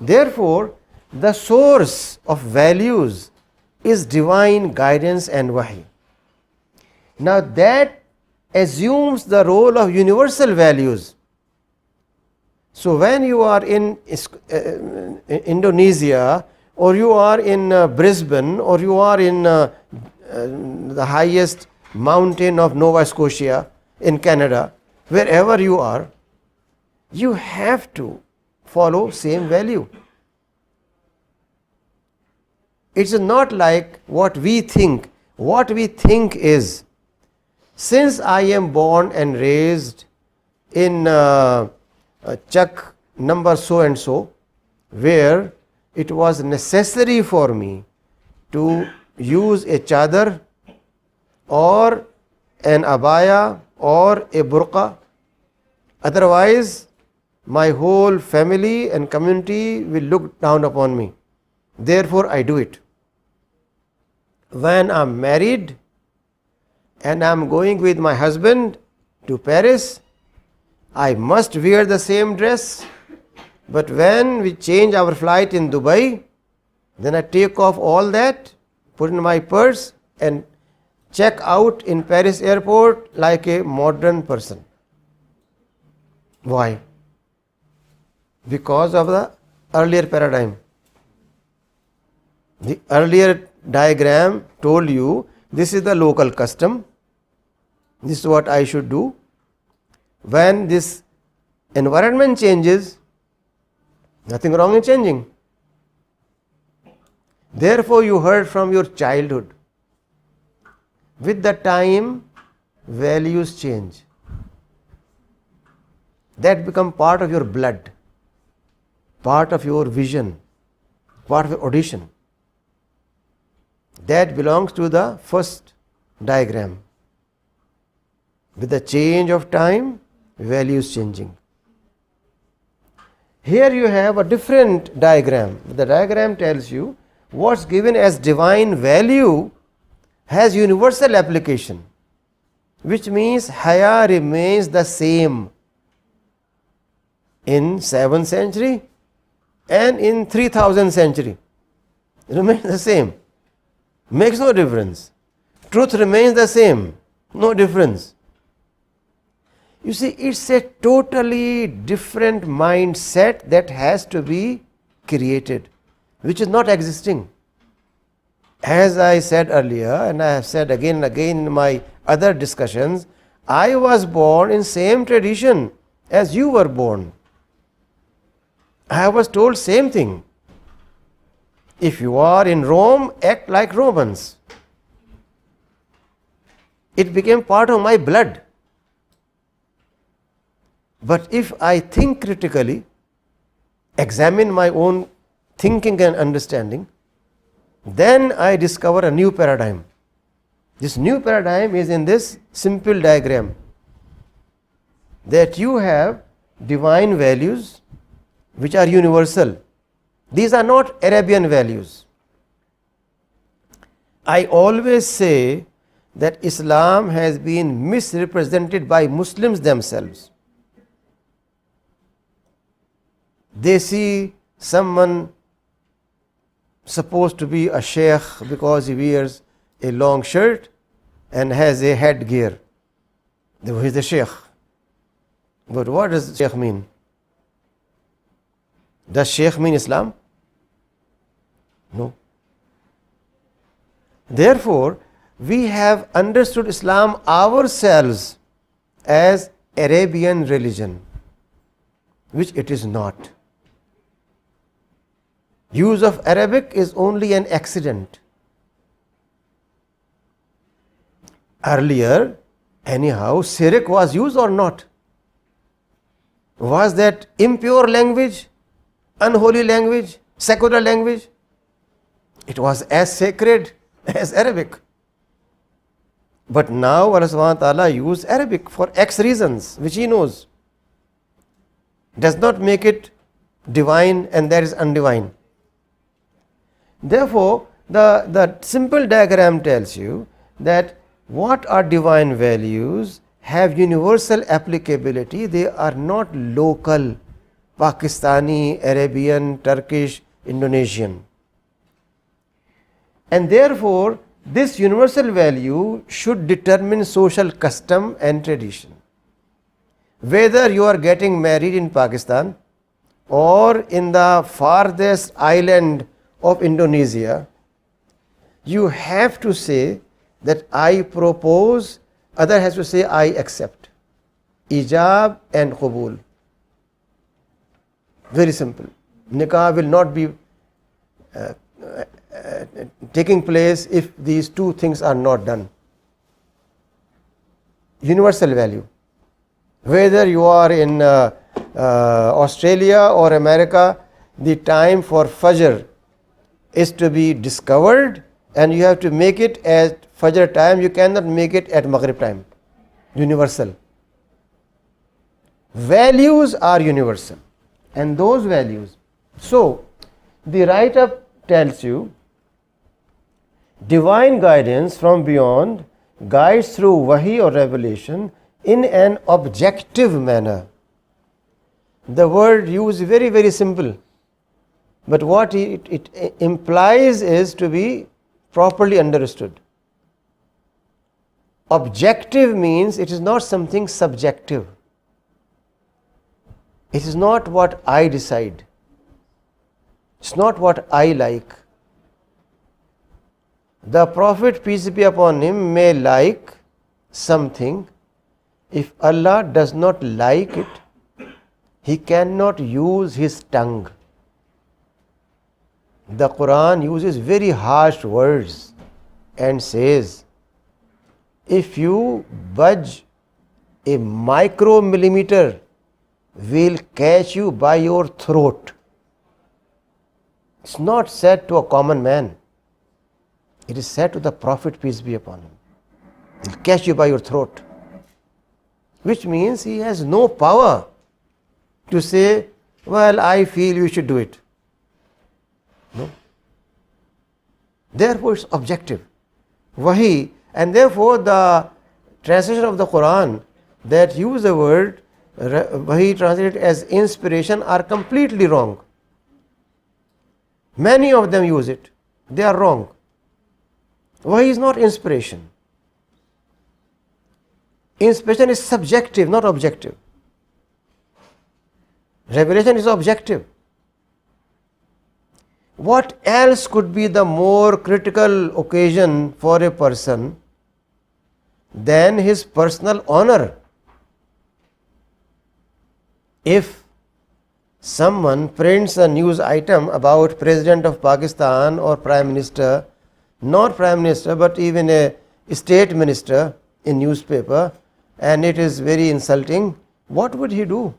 Therefore, the source of values is divine guidance and wahi. Now that assumes the role of universal values. So when you are in Indonesia, or you are in Brisbane, or you are in the highest mountain of Nova Scotia in Canada, wherever you are, you have to follow same value. It's not like what we think. What we think is, since I am born and raised in Chuck number so and so, where it was necessary for me to use a chadar or an abaya or a burqa, otherwise my whole family and community will look down upon me. Therefore I do it. When I'm married and I'm going with my husband to Paris, I must wear the same dress. But when we change our flight in Dubai, then I take off all that, put in my purse and check out in Paris airport like a modern person. Why? Because of the earlier paradigm. The earlier diagram told you this is the local custom, this is what I should do. When this environment changes, nothing wrong in changing. Therefore you heard from your childhood. With the time, values change. That become part of your blood, part of your vision, part of your audition. That belongs to the first diagram. With the change of time, values changing. Here you have a different diagram. The diagram tells you what's given as divine value has universal application, which means haya remains the same in 7th century and in 3000th century. It remains the same. Makes no difference. Truth remains the same. No difference. You see, it's a totally different mindset that has to be created, which is not existing. As I said earlier, and I have said again and again in my other discussions, I was born in same tradition as you were born. I was told same thing. If you are in Rome, act like Romans. It became part of my blood. But if I think critically, examine my own thinking and understanding, then I discover a new paradigm. This new paradigm is in this simple diagram, that you have divine values which are universal. These are not Arabian values. I always say that Islam has been misrepresented by Muslims themselves. They see someone supposed to be a sheikh because he wears a long shirt and has a headgear. He is the sheikh. But what does sheikh mean? Does sheikh mean Islam? No. Therefore, we have understood Islam ourselves as Arabian religion, which it is not. Use of Arabic is only an accident. Earlier, anyhow, Syriac was used or not? Was that impure language, unholy language, secular language? It was as sacred as Arabic. But now Allah subhanahu wa ta'ala used Arabic for X reasons, which He knows. Does not make it divine and there is undivine. Therefore, the simple diagram tells you that what are divine values have universal applicability. They are not local Pakistani, Arabian, Turkish, Indonesian. And therefore, this universal value should determine social custom and tradition. Whether you are getting married in Pakistan or in the farthest island of Indonesia, you have to say that I propose, other has to say I accept. Ijab and Qabul. Very simple. Nikah will not be taking place if these two things are not done. Universal value. Whether you are in Australia or America, the time for Fajr is to be discovered and you have to make it at Fajr time. You cannot make it at Maghrib time. Universal. Values are universal. And those values. So, the write-up tells you divine guidance from beyond guides through wahi or revelation in an objective manner. The word used is very, very simple. But what it implies is to be properly understood. Objective means it is not something subjective. It is not what I decide. It's not what I like. The Prophet, peace be upon him, may like something. If Allah does not like it, he cannot use his tongue. The Quran uses very harsh words and says, if you budge a micromillimeter, we'll catch you by your throat. It's not said to a common man. It is said to the Prophet, peace be upon him. He'll catch you by your throat. Which means he has no power to say, well, I feel you should do it. No. Therefore, it's objective. Wahi. And therefore, the translation of the Quran that use the word Wahi translated as inspiration are completely wrong. Many of them use it. They are wrong. Wahi is not inspiration. Inspiration is subjective, not objective. Revelation is objective. What else could be the more critical occasion for a person than his personal honor? If someone prints a news item about President of Pakistan or Prime Minister, not Prime Minister but even a state minister in newspaper, and it is very insulting, what would he do?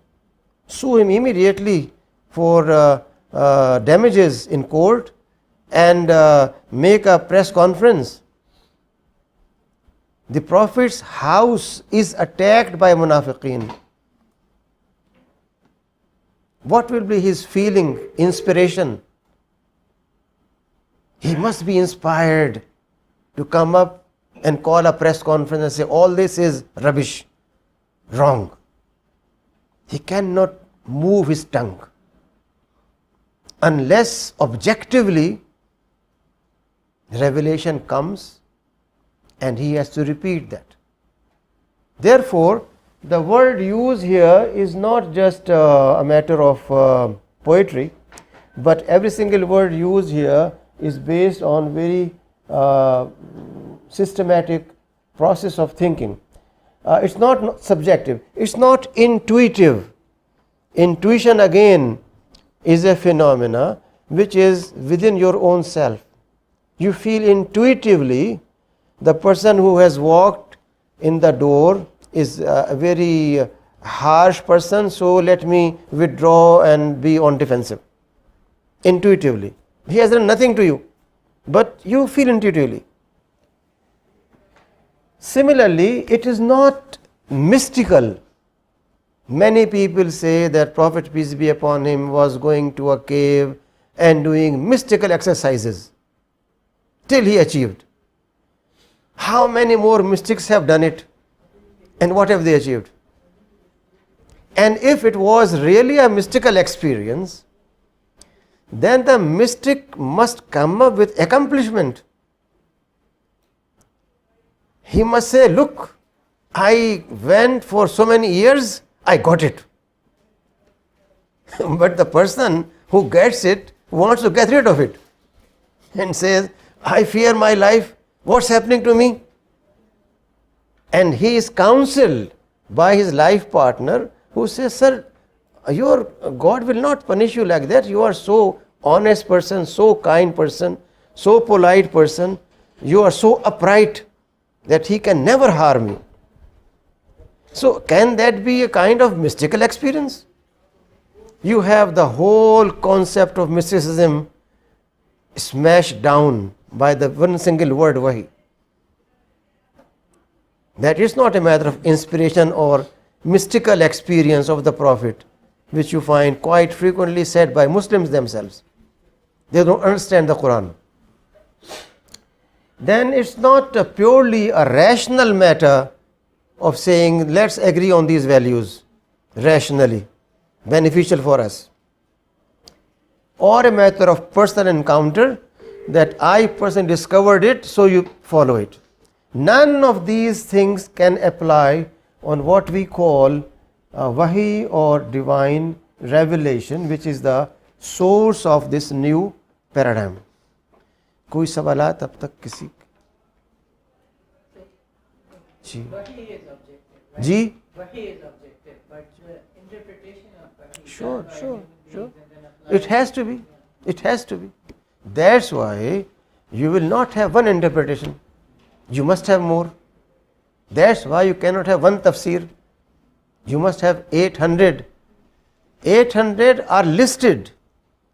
Sue him immediately for damages in court and make a press conference. The Prophet's house is attacked by munafiqeen. What will be his feeling, inspiration? He must be inspired to come up and call a press conference and say, all this is rubbish, wrong. He cannot move his tongue unless objectively revelation comes and he has to repeat that. Therefore, the word used here is not just a matter of poetry, but every single word used here is based on very systematic process of thinking. It's not subjective, it's not intuitive. Intuition again is a phenomena which is within your own self. You feel intuitively the person who has walked in the door is a very harsh person, so let me withdraw and be on defensive. Intuitively. He has done nothing to you, but you feel intuitively. Similarly, it is not mystical. Many people say that Prophet, peace be upon him, was going to a cave and doing mystical exercises till he achieved. How many more mystics have done it? And what have they achieved? And if it was really a mystical experience, then the mystic must come up with accomplishment. He must say, look, I went for so many years, I got it. But the person who gets it wants to get rid of it and says, I fear my life, what's happening to me? And he is counseled by his life partner who says, sir, your God will not punish you like that. You are so honest person, so kind person, so polite person. You are so upright that he can never harm you. So can that be a kind of mystical experience? You have the whole concept of mysticism smashed down by the one single word wahi. That is not a matter of inspiration or mystical experience of the Prophet, which you find quite frequently said by Muslims themselves. They don't understand the Quran. Then it's not purely a rational matter of saying, let's agree on these values rationally, beneficial for us. Or a matter of personal encounter, that I personally discovered it, so you follow it. None of these things can apply on what we call wahi or divine revelation, which is the source of this new paradigm. कोई सवालात अब तक किसी जी Wahi is objective, right? Ji Wahi is objective, but the interpretation of Wahi Sure, by sure, human sure. beings and then applied It has to be. It has to be. That's why you will not have one interpretation. You must have more. That's why you cannot have one tafsir. You must have 800. 800 are listed,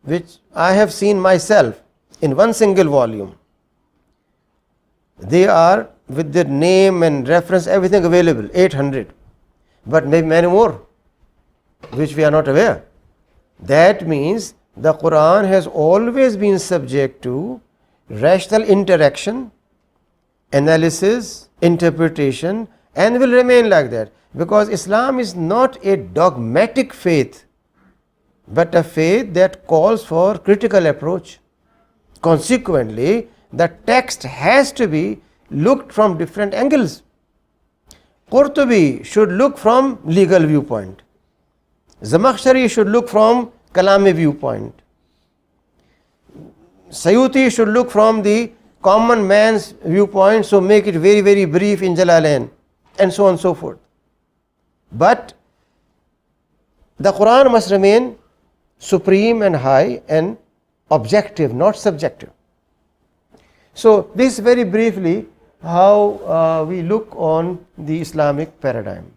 which I have seen myself in one single volume. They are with their name and reference, everything available, 800. But maybe many more, which we are not aware. That means the Quran has always been subject to rational interaction, analysis, interpretation, and will remain like that. Because Islam is not a dogmatic faith, but a faith that calls for critical approach. Consequently, the text has to be looked from different angles. Qurtubi should look from legal viewpoint. Zamakhshari should look from Kalami viewpoint. Sayuti should look from the common man's viewpoint, so make it very, very brief in Jalalain, and so on and so forth. But the Quran must remain supreme and high and objective, not subjective. So this very briefly how we look on the Islamic paradigm.